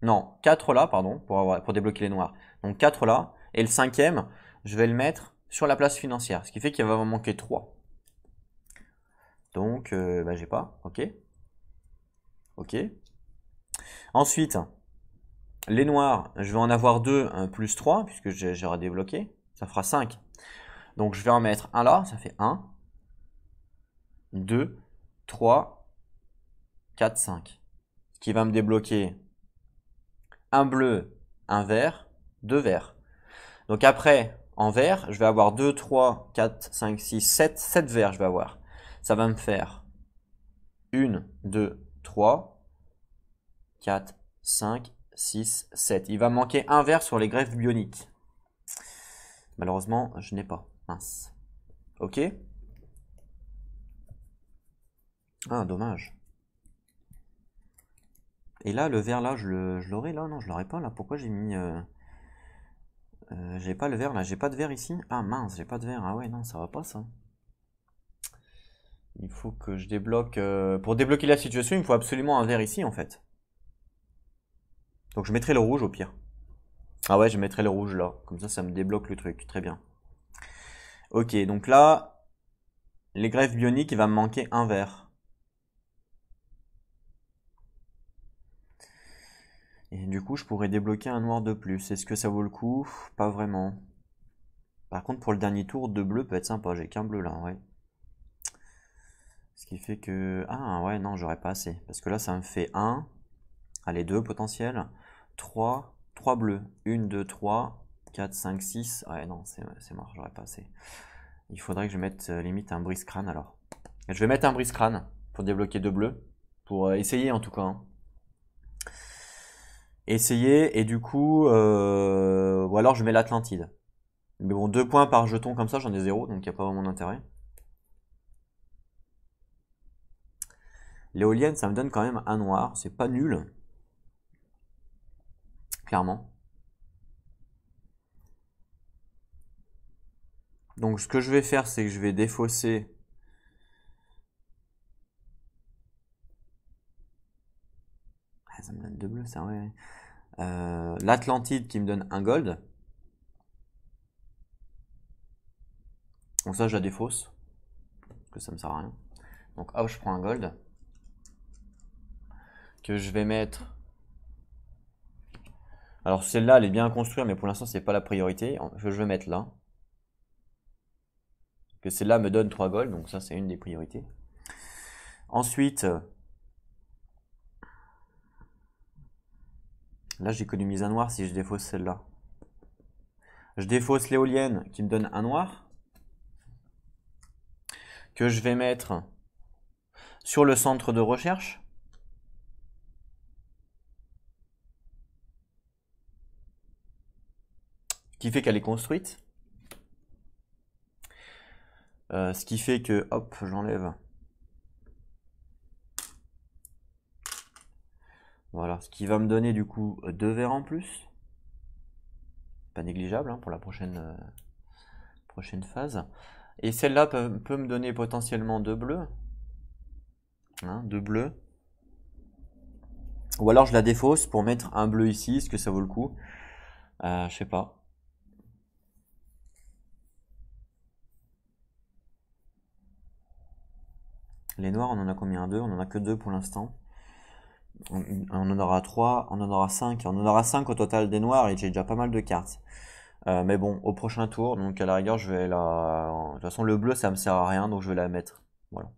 Non, 4 là, pardon, pour débloquer les noirs. Donc 4 là, et le cinquième, je vais le mettre sur la place financière, ce qui fait qu'il va m'en manquer 3. Donc, bah, j'ai pas, ok. Ok. Ensuite, les noirs, je vais en avoir 2, plus 3, puisque j'aurai débloqué. Ça fera 5. Donc je vais en mettre un là, ça fait 1, 2, 3, 4, 5. Ce qui va me débloquer un bleu, un vert, 2 verts. Donc après, en vert, je vais avoir 2, 3, 4, 5, 6, 7, 7 verts je vais avoir. Ça va me faire 1, 2, 3, 4, 5, 6, 7. Il va me manquer un vert sur les greffes bioniques. Malheureusement, je n'ai pas. Mince. Ok. Ah, dommage. Et là, le vert, là, je l'aurai là? Non, je l'aurai pas là. Pourquoi j'ai mis... j'ai pas le vert là. J'ai pas de vert ici? Ah mince, j'ai pas de vert. Ah ouais, non, ça va pas ça. Il faut que je débloque... pour débloquer la situation, il me faut absolument un vert ici en fait. Donc je mettrai le rouge au pire. Ah ouais, je mettrai le rouge là. Comme ça me débloque le truc. Très bien. Ok, donc là, les greffes bioniques, il va me manquer un vert. Et du coup, je pourrais débloquer un noir de plus. Est-ce que ça vaut le coup? Pas vraiment. Par contre, pour le dernier tour, 2 bleus peut être sympa. J'ai qu'un bleu là, ouais. Ce qui fait que... Ah ouais, non, j'aurais pas assez. Parce que là, ça me fait 1. Allez, 2 potentiels. 3 bleus. 1, 2, 3, 4, 5, 6. Ouais, non, c'est mort, j'aurais pas assez. Il faudrait que je mette limite un brise-crâne alors. Je vais mettre un brise-crâne pour débloquer 2 bleus. Pour essayer en tout cas, hein. Essayer, et du coup... ou alors je mets l'Atlantide. Mais bon, 2 points par jeton comme ça, j'en ai 0, donc il n'y a pas vraiment d'intérêt. L'éolienne, ça me donne quand même un noir. C'est pas nul. Clairement. Donc ce que je vais faire, c'est que je vais défausser ça me donne 2 bleus, ça, ouais. L'Atlantide qui me donne un gold. Donc ça, je la défausse. Parce que ça me sert à rien. Donc hop, je prends un gold. Que je vais mettre... Alors celle-là, elle est bien à construire, mais pour l'instant, c'est pas la priorité. Je vais mettre là. Que celle-là me donne 3 gold, donc ça, c'est une des priorités. Ensuite... Là, j'économise un noir si je défausse celle-là. Je défausse l'éolienne qui me donne un noir. Que je vais mettre sur le centre de recherche. Qui fait qu'elle est construite. Ce qui fait que, hop, j'enlève. Voilà, ce qui va me donner du coup 2 verres en plus. Pas négligeable hein, pour la prochaine phase. Et celle-là peut me donner potentiellement 2 bleus. Hein, 2 bleus. Ou alors je la défausse pour mettre un bleu ici, est-ce que ça vaut le coup? Je sais pas. Les noirs, on en a combien? 2? On en a que 2 pour l'instant. On en aura 3, on en aura 5. On en aura 5 au total des noirs et j'ai déjà pas mal de cartes. Mais bon, au prochain tour, donc à la rigueur, je vais la... De toute façon, le bleu, ça me sert à rien, donc je vais la mettre. Voilà.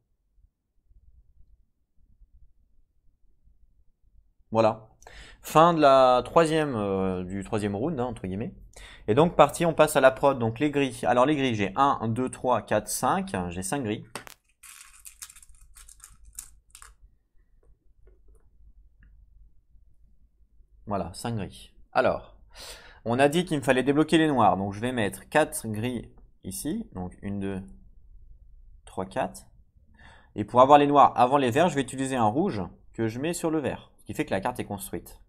Voilà. Fin de la du troisième round, hein, entre guillemets. Et donc, parti, on passe à la prod. Donc, les grilles. Alors, les grilles, j'ai 1, 2, 3, 4, 5. J'ai 5 grilles. Voilà, 5 grilles. Alors, on a dit qu'il me fallait débloquer les noirs. Donc, je vais mettre 4 grilles ici. Donc, 1, 2, 3, 4. Et pour avoir les noirs avant les verts, je vais utiliser un rouge que je mets sur le vert. Ce qui fait que la carte est construite.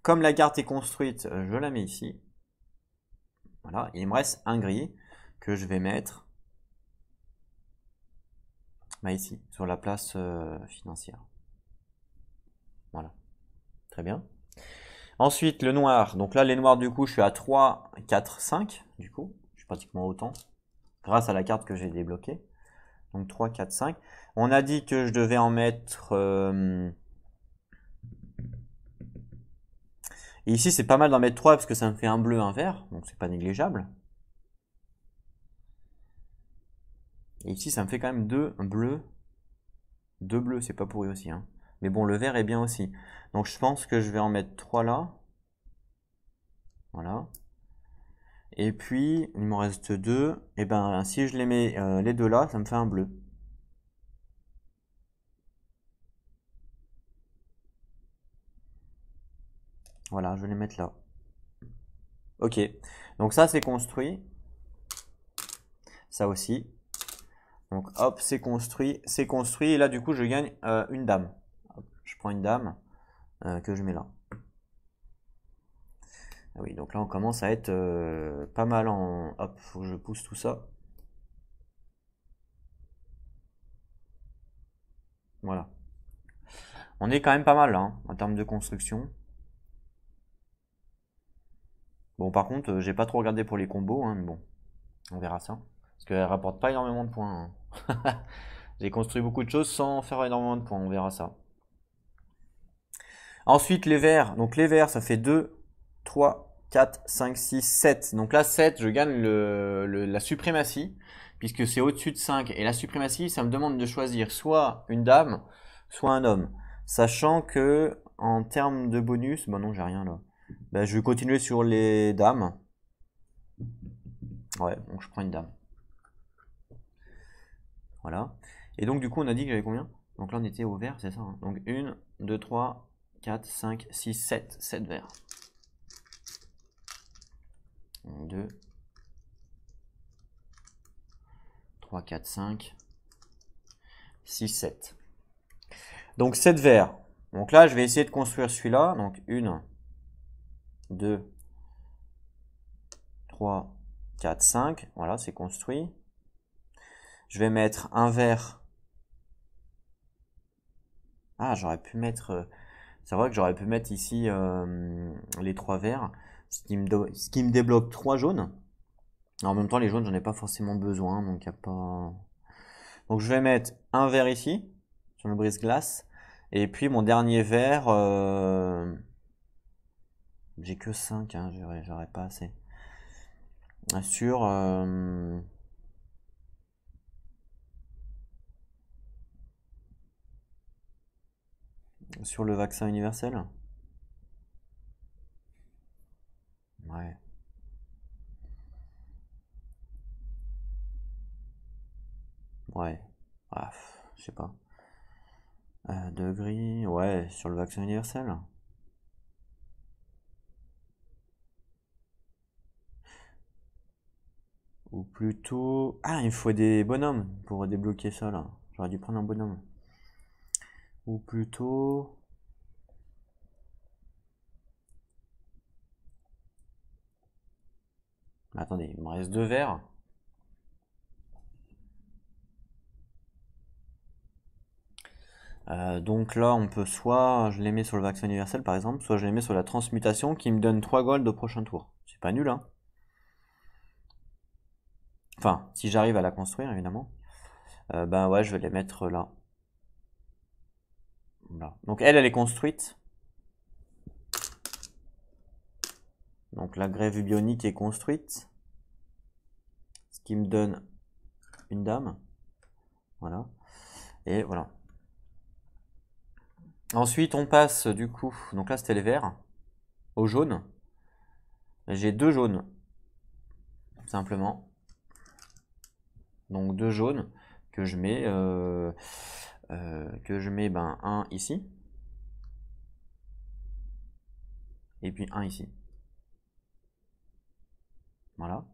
Comme la carte est construite, je la mets ici. Voilà, il me reste un gris que je vais mettre ici, sur la place financière. Voilà, très bien. Ensuite, le noir. Donc là, les noirs, du coup, je suis à 3, 4, 5. Du coup, je suis pratiquement autant. Grâce à la carte que j'ai débloquée. Donc 3, 4, 5. On a dit que je devais en mettre... Et ici, c'est pas mal d'en mettre 3 parce que ça me fait un bleu, un vert. Donc c'est pas négligeable. Et ici, ça me fait quand même 2 bleus. 2 bleus, c'est pas pourri aussi, hein. Mais bon, le vert est bien aussi. Donc je pense que je vais en mettre 3 là. Voilà. Et puis, il m'en reste 2. Et ben, si je les mets les deux là, ça me fait un bleu. Voilà, je vais les mettre là. Ok. Donc ça, c'est construit. Ça aussi. Donc hop, c'est construit, c'est construit. Et là, du coup, je gagne une dame. Hop, je prends une dame que je mets là. Ah oui, donc là, on commence à être pas mal en... Hop, faut que je pousse tout ça. Voilà. On est quand même pas mal là, hein, en termes de construction. Bon, par contre, j'ai pas trop regardé pour les combos, hein, mais bon, on verra ça. Parce qu'elle rapporte pas énormément de points, hein. J'ai construit beaucoup de choses sans faire énormément de points, on verra ça. Ensuite, les verts. Donc les verts, ça fait 2, 3, 4, 5, 6, 7. Donc là, 7, je gagne la suprématie, puisque c'est au-dessus de 5. Et la suprématie, ça me demande de choisir soit une dame, soit un homme. Sachant que, en termes de bonus, bah non, j'ai rien là. Bah, je vais continuer sur les dames. Ouais, donc je prends une dame. Voilà. Et donc, du coup, on a dit que j'avais combien? Donc là, on était au vert, c'est ça, hein. Donc 1, 2, 3, 4, 5, 6, 7. 7 verts. 2, 3, 4, 5, 6, 7. Donc 7 verts. Donc là, je vais essayer de construire celui-là. Donc 1, 2, 3, 4, 5. Voilà, c'est construit. Je vais mettre un vert. Ah, j'aurais pu mettre... c'est vrai que j'aurais pu mettre ici les 3 verts. Ce qui me débloque 3 jaunes. En même temps, les jaunes, j'en ai pas forcément besoin. Donc, y a pas... donc je vais mettre un vert ici, sur le brise-glace. Et puis mon dernier vert... j'ai que 5, hein, j'aurais pas assez. Sur... sur le vaccin universel. Ouais. Ouais. Ah, je sais pas. De gris. Ouais, sur le vaccin universel. Ou plutôt... Ah, il me faut des bonhommes pour débloquer ça, là. J'aurais dû prendre un bonhomme. Ou plutôt... Attendez, il me reste 2 verres. Donc là, on peut soit je les mets sur le vaccin universel par exemple, soit je les mets sur la transmutation qui me donne 3 gold au prochain tour. C'est pas nul, hein. Enfin, si j'arrive à la construire, évidemment. Ben ouais, je vais les mettre là. Voilà. Donc elle est construite. Donc la grève bionique est construite. Ce qui me donne une dame. Voilà. Et voilà. Ensuite, on passe du coup, donc là c'était les verts, au jaune. J'ai 2 jaunes, simplement. Donc 2 jaunes que je mets, ben, un ici. Et puis un ici. Voilà.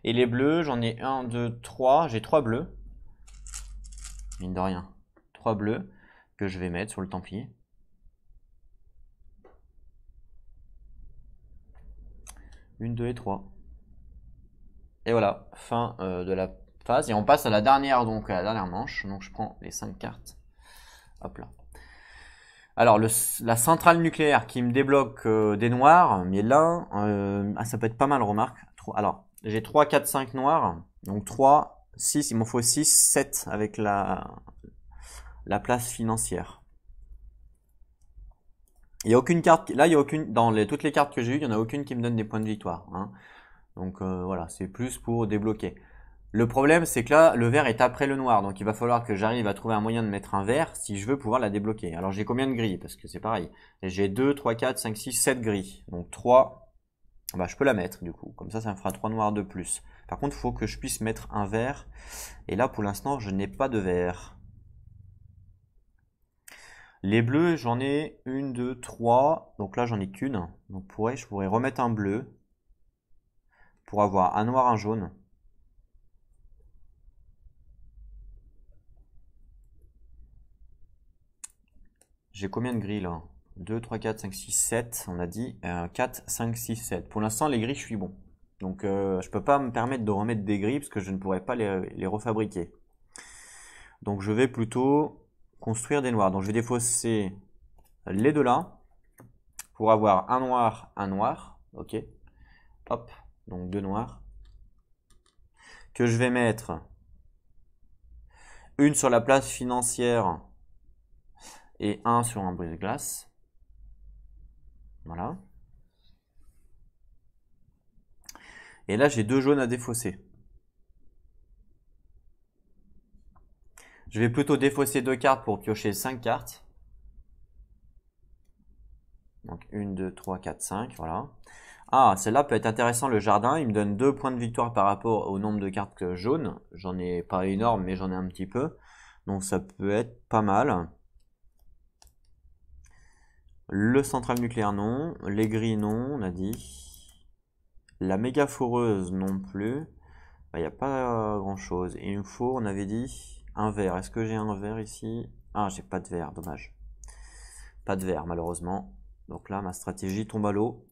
Et les bleus, j'en ai 1, 2, 3. J'ai 3 bleus. Mine de rien. 3 bleus que je vais mettre sur le Templier. Une, 2 et 3. Et voilà, fin de la phase. Et on passe à la dernière, donc à la dernière manche. Donc je prends les 5 cartes. Hop là. Alors la centrale nucléaire qui me débloque des noirs, mais là, ça peut être pas mal, remarque. Alors, j'ai 3, 4, 5 noirs. Donc 3, 6, il m'en faut 6, 7 avec la place financière. Il n'y a aucune carte, là il y a aucune, dans toutes les cartes que j'ai eues, il n'y en a aucune qui me donne des points de victoire, hein. Donc voilà, c'est plus pour débloquer. Le problème, c'est que là, le vert est après le noir, donc il va falloir que j'arrive à trouver un moyen de mettre un vert si je veux pouvoir la débloquer. Alors j'ai combien de grilles? Parce que c'est pareil. J'ai 2, 3, 4, 5, 6, 7 grilles. Donc 3, bah, je peux la mettre du coup. Comme ça me fera 3 noirs de plus. Par contre, il faut que je puisse mettre un vert. Et là, pour l'instant, je n'ai pas de vert. Les bleus, j'en ai 1, 2, 3. Donc là, j'en ai qu'une. Donc je pourrais remettre un bleu pour avoir un noir, un jaune. J'ai combien de grilles là? 2, 3, 4, 5, 6, 7. On a dit 4, 5, 6, 7. Pour l'instant, les grilles, je suis bon. Donc, je peux pas me permettre de remettre des grilles parce que je ne pourrais pas les refabriquer. Donc, je vais plutôt construire des noirs. Donc, je vais défausser les deux là pour avoir un noir, un noir. Ok. Hop. Donc, deux noirs. Que je vais mettre une sur la place financière et un sur un brise-glace. Voilà. Et là, j'ai deux jaunes à défausser. Je vais plutôt défausser deux cartes pour piocher 5 cartes. Donc 1, 2, 3, 4, 5, voilà. Ah, celle-là peut être intéressant, le jardin. Il me donne 2 points de victoire par rapport au nombre de cartes jaunes. J'en ai pas énorme, mais j'en ai un petit peu. Donc ça peut être pas mal. Le central nucléaire, non. Les gris, non, on a dit. La méga foreuse, non plus. Il n'y a pas grand-chose. Et il me faut, on avait dit, un vert. Est-ce que j'ai un vert ici? Ah, j'ai pas de vert, dommage. Pas de vert, malheureusement. Donc là, ma stratégie tombe à l'eau.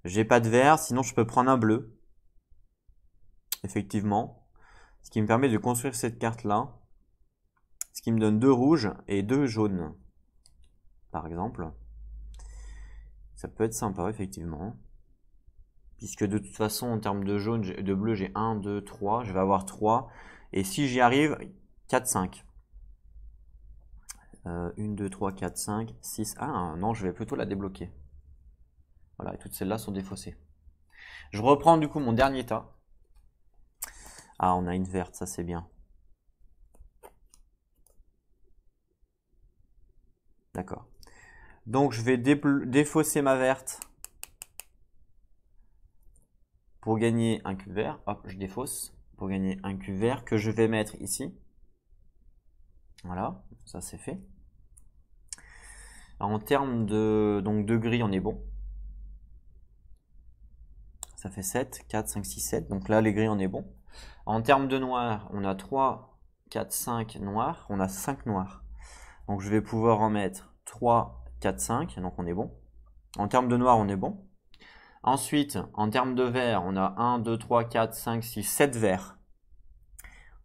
J'ai pas de vert, sinon je peux prendre un bleu. Effectivement. Ce qui me permet de construire cette carte-là. Ce qui me donne 2 rouges et 2 jaunes. Par exemple. Ça peut être sympa, effectivement. Puisque de toute façon, en termes de jaune, de bleu, j'ai 1, 2, 3. Je vais avoir 3. Et si j'y arrive, 4, 5. 1, 2, 3, 4, 5, 6. Ah non, je vais plutôt la débloquer. Voilà, et toutes celles-là sont défaussées. Je reprends du coup mon dernier tas. Ah, on a une verte, ça c'est bien. D'accord. Donc je vais défausser ma verte pour gagner un cube vert. Hop, je défausse pour gagner un cube vert que je vais mettre ici. Voilà, ça c'est fait. Alors, en termes de gris, on est bon. Ça fait 7, 4, 5, 6, 7. Donc là, les gris, on est bon. En termes de noir, on a 3, 4, 5 noirs. On a 5 noirs. Donc je vais pouvoir en mettre 3, 4, 5. Donc on est bon. En termes de noir, on est bon. Ensuite, en termes de vert, on a 1, 2, 3, 4, 5, 6, 7 verts.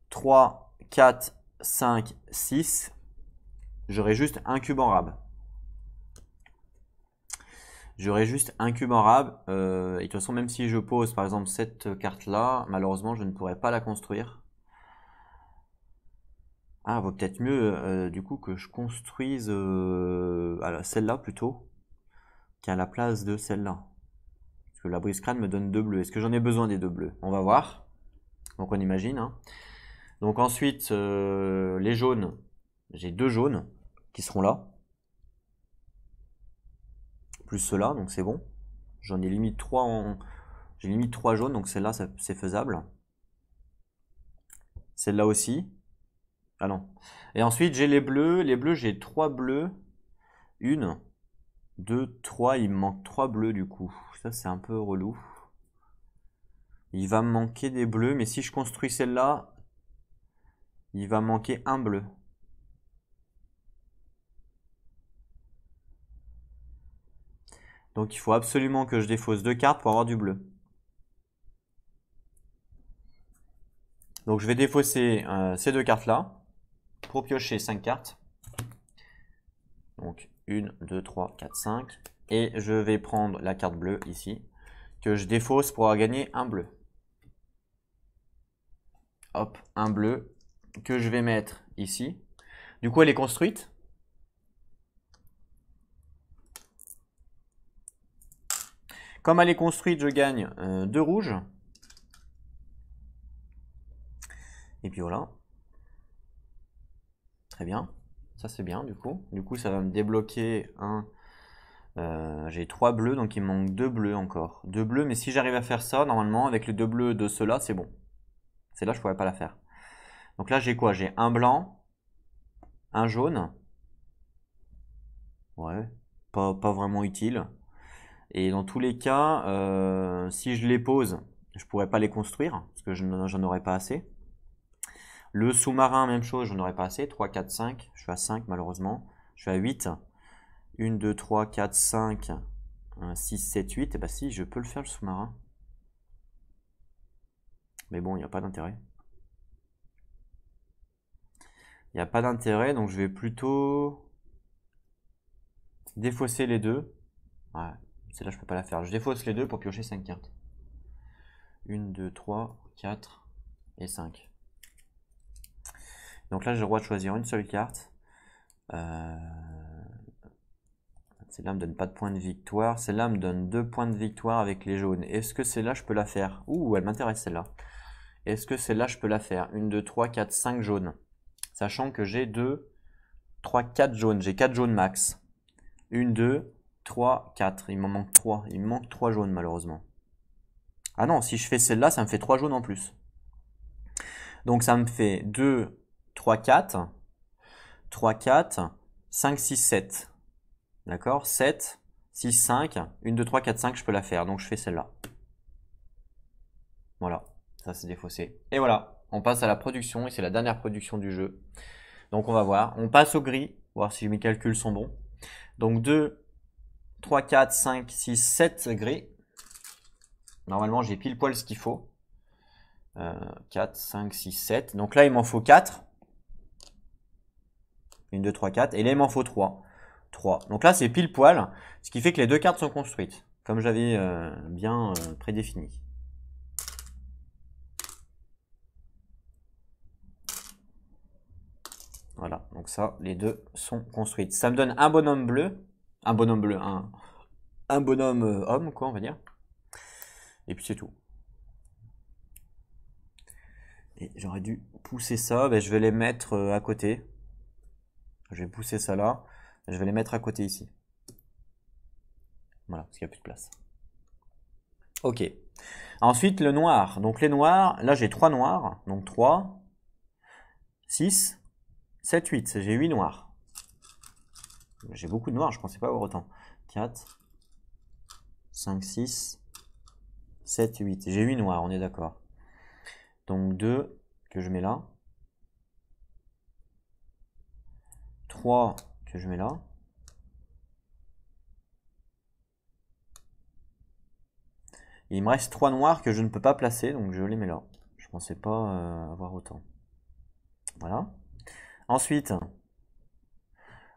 3, 4, 5, 6. J'aurai juste un cube en rab. J'aurai juste un cube en rab. Et de toute façon, même si je pose par exemple cette carte-là, malheureusement, je ne pourrai pas la construire. Ah, vaut peut-être mieux du coup que je construise celle-là plutôt qu'à la place de celle-là. Parce que la brise-crâne me donne 2 bleus. Est-ce que j'en ai besoin des 2 bleus? On va voir. Donc on imagine. Hein. Donc ensuite, les jaunes. J'ai 2 jaunes qui seront là. Plus ceux-là, donc c'est bon. J'en ai limite 3 J'ai limite 3 jaunes, donc celle-là, c'est faisable. Celle-là aussi. Ah non. Et ensuite, j'ai les bleus. Les bleus, j'ai 3 bleus. 1, 2, 3. Il me manque 3 bleus du coup. Ça, c'est un peu relou. Il va me manquer des bleus, mais si je construis celle-là, il va me manquer un bleu. Donc il faut absolument que je défausse 2 cartes pour avoir du bleu. Donc je vais défausser ces 2 cartes-là pour piocher 5 cartes. Donc 1, 2, 3, 4, 5. Et je vais prendre la carte bleue ici, que je défausse pour avoir gagné un bleu. Hop, un bleu que je vais mettre ici. Du coup, elle est construite. Comme elle est construite, je gagne 2 rouges. Et puis voilà. Très bien. Ça, c'est bien, du coup. Du coup, ça va me débloquer un... j'ai 3 bleus, donc il me manque 2 bleus encore. 2 bleus, mais si j'arrive à faire ça, normalement, avec les 2 bleus de ceux-là, c'est bon. Celle-là, je pourrais pas la faire. Donc là, j'ai quoi? J'ai un blanc, un jaune. Ouais, pas vraiment utile. Et dans tous les cas, si je les pose, je pourrais pas les construire, parce que j'en aurais pas assez. Le sous-marin, même chose, j'en aurais pas assez. 3, 4, 5. Je suis à 5 malheureusement. Je suis à 8. 1, 2, 3, 4, 5, 6, 7, 8. Et bah si, je peux le faire le sous-marin. Mais bon, il n'y a pas d'intérêt. Il n'y a pas d'intérêt, donc je vais plutôt défausser les deux. Ouais, celle-là, je peux pas la faire. Je défausse les deux pour piocher 5 cartes. 1, 2, 3, 4 et 5. Donc là, j'ai le droit de choisir une seule carte. Celle-là me donne pas de points de victoire. Celle-là me donne 2 points de victoire avec les jaunes. Est-ce que celle-là, je peux la faire? Ouh, elle m'intéresse celle-là. Est-ce que celle-là, je peux la faire? 1, 2, 3, 4, 5 jaunes. Sachant que j'ai 2, 3, 4 jaunes. J'ai 4 jaunes max. 1, 2, 3, 4. Il m'en manque 3. Il me manque 3 jaunes malheureusement. Ah non, si je fais celle-là, ça me fait 3 jaunes en plus. Donc ça me fait 2, 3, 4. 3, 4, 5, 6, 7. D'accord? 7, 6, 5. 1, 2, 3, 4, 5, je peux la faire. Donc je fais celle-là. Voilà. Ça c'est défaussé. Et voilà. On passe à la production. Et c'est la dernière production du jeu. Donc on va voir. On passe au gris. Voir si mes calculs sont bons. Donc 2, 3, 4, 5, 6, 7 gris. Normalement j'ai pile poil ce qu'il faut. 4, 5, 6, 7. Donc là il m'en faut 4. 1, 2, 3, 4. Et là il m'en faut 3. 3. Donc là c'est pile poil. Ce qui fait que les deux cartes sont construites. Comme j'avais bien prédéfini. Voilà. Donc ça, les deux sont construites. Ça me donne un bonhomme bleu. Un bonhomme bleu. Un bonhomme homme, quoi, on va dire. Et puis c'est tout. Et j'aurais dû pousser ça. Ben, je vais les mettre à côté. Je vais pousser ça là. Je vais les mettre à côté ici. Voilà, parce qu'il n'y a plus de place. Ok. Ensuite, le noir. Donc les noirs, là j'ai 3 noirs. Donc 3, 6, 7, 8. J'ai 8 noirs. J'ai beaucoup de noirs, je ne pensais pas avoir autant. 4, 5, 6, 7, 8. J'ai 8 noirs, on est d'accord. Donc 2 que je mets là. 3 que je mets là. Et il me reste 3 noirs que je ne peux pas placer, donc je les mets là. Je pensais pas avoir autant. Voilà. Ensuite,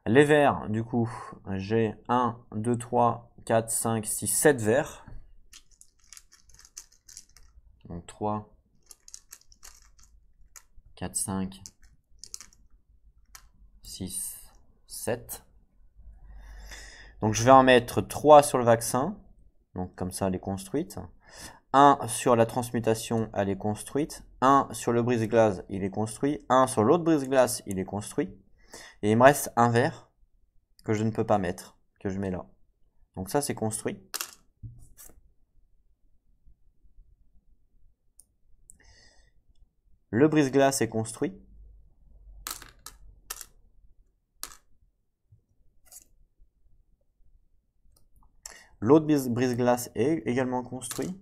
les verts, du coup, j'ai 1, 2, 3, 4, 5, 6, 7 verts. Donc 3, 4, 5, 6, 7. Donc je vais en mettre 3 sur le vaccin. Donc comme ça, elle est construite. 1 sur la transmutation, elle est construite. 1 sur le brise-glace, il est construit. 1 sur l'autre brise-glace, il est construit. Et il me reste un vert que je ne peux pas mettre, que je mets là. Donc ça, c'est construit. Le brise-glace est construit. L'autre brise-glace est également construit.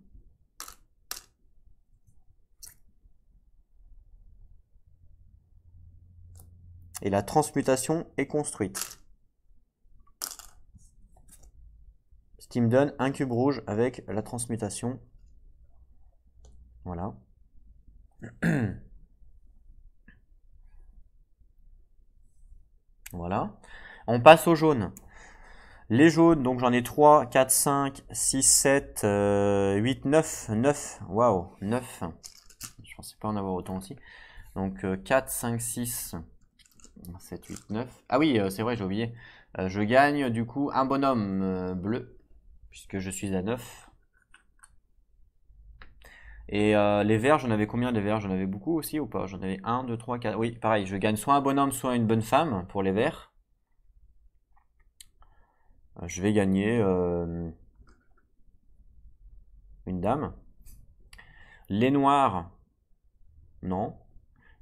Et la transmutation est construite. Ce qui me donne un cube rouge avec la transmutation. Voilà. Voilà. On passe au jaune. Les jaunes, donc j'en ai 3, 4, 5, 6, 7, 8, 9. 9. Waouh, 9. Je pensais pas en avoir autant aussi. Donc 4, 5, 6, 7, 8, 9. Ah oui, c'est vrai, j'ai oublié. Je gagne du coup un bonhomme bleu, puisque je suis à 9. Et les verts, j'en avais combien des verts? J'en avais beaucoup aussi ou pas? J'en avais 1, 2, 3, 4. Oui, pareil, je gagne soit un bonhomme, soit une bonne femme pour les verts. Je vais gagner une dame. Les noirs, non.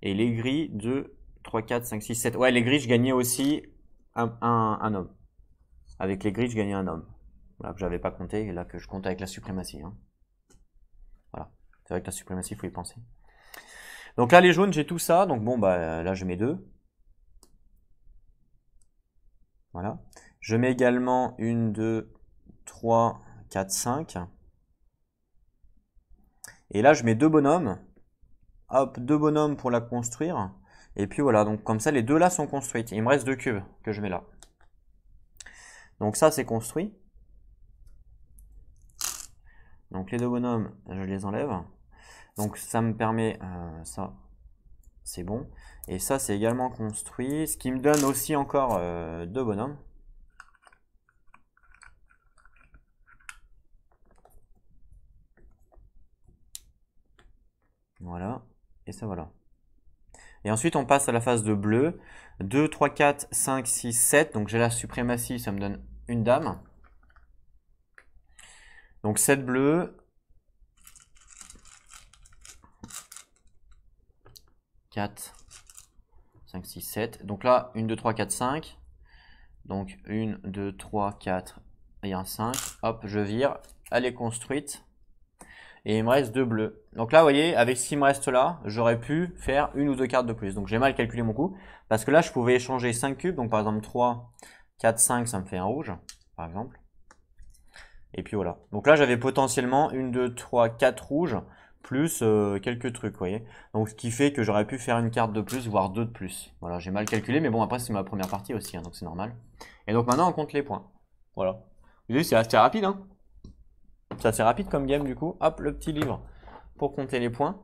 Et les gris, 2, 3, 4, 5, 6, 7. Ouais, les gris, je gagnais aussi un homme. Avec les gris, je gagnais un homme. Là que j'avais pas compté, et là que je compte avec la suprématie. Hein. Voilà. C'est vrai que la suprématie, il faut y penser. Donc là, les jaunes, j'ai tout ça. Donc bon, bah là, je mets 2. Voilà. Je mets également 1, 2, 3, 4, 5. Et là, je mets deux bonhommes. Hop, deux bonhommes pour la construire. Et puis voilà, donc comme ça, les deux là sont construites. Il me reste deux cubes que je mets là. Donc ça, c'est construit. Donc les deux bonhommes, je les enlève. Donc ça me permet, ça, c'est bon. Et ça, c'est également construit. Ce qui me donne aussi encore deux bonhommes. Voilà. Et ça, voilà. Et ensuite, on passe à la phase de bleu. 2, 3, 4, 5, 6, 7. Donc j'ai la suprématie, ça me donne une dame. Donc 7 bleus. 4, 5, 6, 7. Donc là, 1, 2, 3, 4, 5. Donc 1, 2, 3, 4 et un 5. Hop, je vire. Elle est construite. Et il me reste deux bleus. Donc là, vous voyez, avec ce qui me reste là, j'aurais pu faire une ou deux cartes de plus. Donc j'ai mal calculé mon coût. Parce que là, je pouvais échanger 5 cubes. Donc par exemple 3, 4, 5, ça me fait un rouge, par exemple. Et puis voilà. Donc là, j'avais potentiellement 1, 2, 3, 4 rouges, plus quelques trucs, vous voyez. Donc ce qui fait que j'aurais pu faire une carte de plus, voire deux de plus. Voilà, j'ai mal calculé, mais bon, après c'est ma première partie aussi, hein, donc c'est normal. Et donc maintenant, on compte les points. Voilà. Vous voyez, c'est assez rapide, hein. C'est assez rapide comme game du coup. Hop, le petit livre pour compter les points.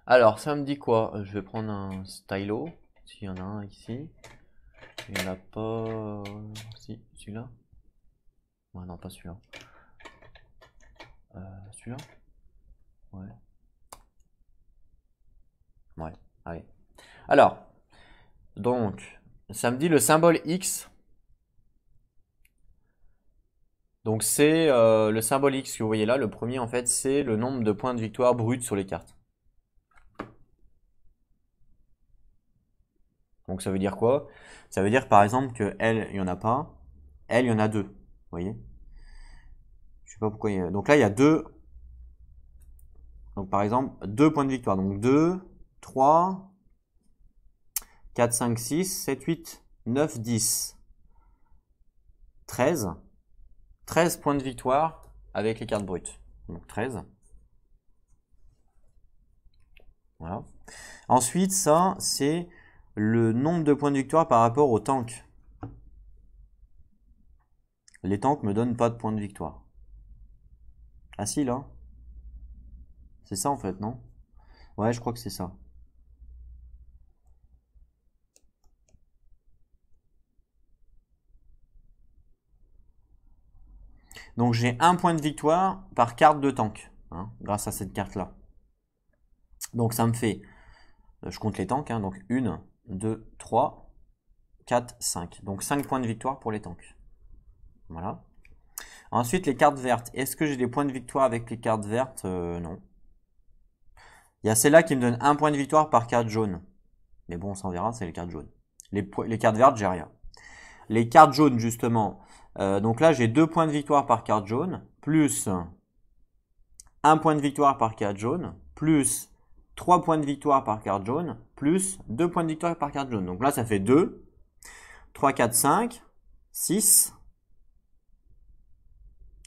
Alors, ça me dit quoi? Je vais prendre un stylo, s'il y en a un ici. Il n'y en a pas... Si, celui-là. Ouais, non, pas celui-là. Celui-là? Ouais. Ouais, allez. Alors, donc, ça me dit le symbole X. Donc c'est le symbole X que vous voyez là, le premier en fait, c'est le nombre de points de victoire bruts sur les cartes. Donc ça veut dire quoi? Ça veut dire par exemple que elle, il n'y en a pas, elle, il y en a deux. Vous voyez? Je sais pas pourquoi il y a... Donc là, il y a deux. Donc par exemple, deux points de victoire. Donc 2, 3, 4, 5, 6, 7, 8, 9, 10. 13. 13 points de victoire avec les cartes brutes. Donc 13. Voilà. Ensuite, ça, c'est le nombre de points de victoire par rapport aux tanks. Les tanks me donnent pas de points de victoire. Ah si, là. C'est ça en fait, non? Ouais, je crois que c'est ça. Donc j'ai un point de victoire par carte de tank, hein, grâce à cette carte-là. Donc ça me fait, je compte les tanks, hein, donc 1, 2, 3, 4, 5. Donc 5 points de victoire pour les tanks. Voilà. Ensuite, les cartes vertes. Est-ce que j'ai des points de victoire avec les cartes vertes? Non. Il y a celle-là qui me donne un point de victoire par carte jaune. Mais bon, on s'en verra, c'est les cartes jaunes. Les cartes vertes, j'ai rien. Les cartes jaunes, justement. Donc là, j'ai 2 points de victoire par carte jaune, plus 1 point de victoire par carte jaune, plus 3 points de victoire par carte jaune, plus 2 points de victoire par carte jaune. Donc là, ça fait 2, 3, 4, 5, 6,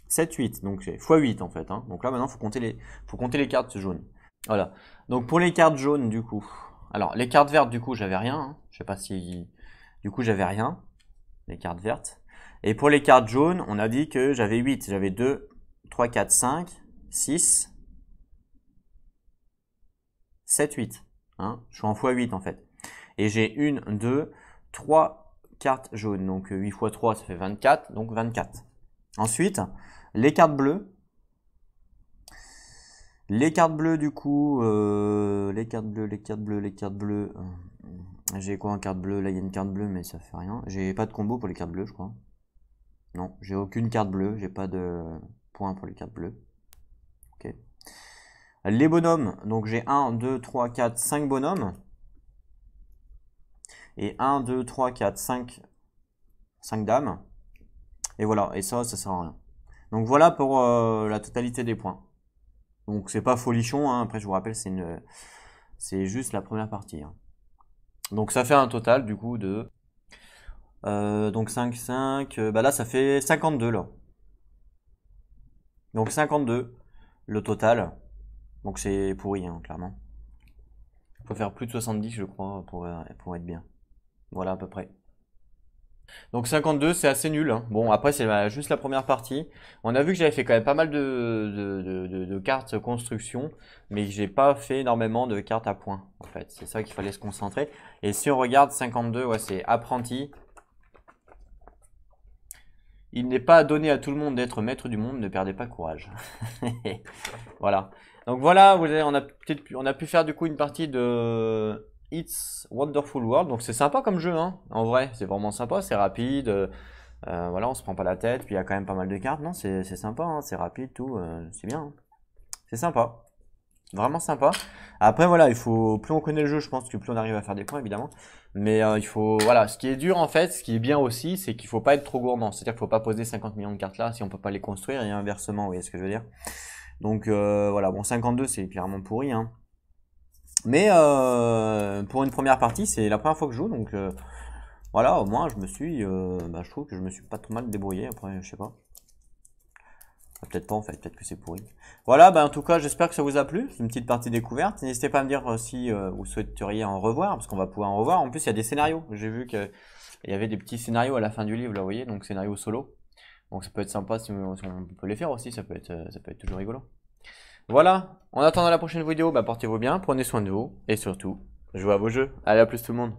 7, 8. Donc c'est x8 en fait, hein. Donc là, maintenant, faut compter les cartes jaunes. Voilà. Donc pour les cartes jaunes, du coup. Alors, les cartes vertes, du coup, j'avais rien, hein. Je sais pas si... Du coup, j'avais rien. Les cartes vertes. Et pour les cartes jaunes, on a dit que j'avais 8. J'avais 2, 3, 4, 5, 6, 7, 8. Hein, je suis en x8 en fait. Et j'ai 1, 2, 3 cartes jaunes. Donc 8 x 3, ça fait 24. Donc 24. Ensuite, les cartes bleues. Les cartes bleues, du coup, les cartes bleues. J'ai quoi en carte bleue? Là, il y a une carte bleue, mais ça fait rien. J'ai pas de combo pour les cartes bleues, je crois. Non, j'ai aucune carte bleue. J'ai pas de points pour les cartes bleues. Ok. Les bonhommes, donc j'ai 1, 2, 3, 4, 5 bonhommes. Et 1, 2, 3, 4, 5 dames. Et voilà, et ça sert à rien. Donc voilà pour la totalité des points. Donc c'est pas folichon, hein. Après je vous rappelle, c'est juste la première partie, hein. Donc ça fait un total du coup de Donc 5, 5, bah là ça fait 52 là. Donc 52 le total. Donc c'est pourri hein, clairement. Il faut faire plus de 70 je crois pour être bien. Voilà à peu près. Donc 52 c'est assez nul, hein. Bon après c'est juste la première partie. On a vu que j'avais fait quand même pas mal de cartes construction, mais que j'ai pas fait énormément de cartes à points en fait. C'est ça qu'il fallait se concentrer. Et si on regarde 52, ouais c'est apprenti. Il n'est pas donné à tout le monde d'être maître du monde, ne perdez pas courage. Voilà. Donc voilà, on a pu faire du coup une partie de It's Wonderful World. Donc c'est sympa comme jeu, hein. En vrai, c'est vraiment sympa, c'est rapide. Voilà, on se prend pas la tête. Puis il y a quand même pas mal de cartes. Non, c'est sympa, hein, c'est rapide, tout. C'est bien, hein. C'est sympa. Vraiment sympa. Après, voilà, plus on connaît le jeu, je pense que plus on arrive à faire des points, évidemment. Mais voilà, ce qui est dur en fait, ce qui est bien aussi, c'est qu'il faut pas être trop gourmand. C'est-à-dire qu'il faut pas poser 50 millions de cartes là si on peut pas les construire et inversement, vous voyez ce que je veux dire. Donc voilà, bon 52 c'est clairement pourri, hein. Mais pour une première partie, c'est la première fois que je joue, donc voilà, au moins je trouve que je me suis pas trop mal débrouillé. Après, je sais pas. Peut-être pas en fait, peut-être que c'est pourri. Voilà, en tout cas, j'espère que ça vous a plu. C'est une petite partie découverte. N'hésitez pas à me dire si vous souhaiteriez en revoir, parce qu'on va pouvoir en revoir. En plus, il y a des scénarios. J'ai vu qu'il y avait des petits scénarios à la fin du livre, là, vous voyez, donc scénario solo. Donc ça peut être sympa si on peut les faire aussi, ça peut être toujours rigolo. Voilà, en attendant la prochaine vidéo, portez-vous bien, prenez soin de vous, et surtout, jouez à vos jeux. Allez, à plus tout le monde.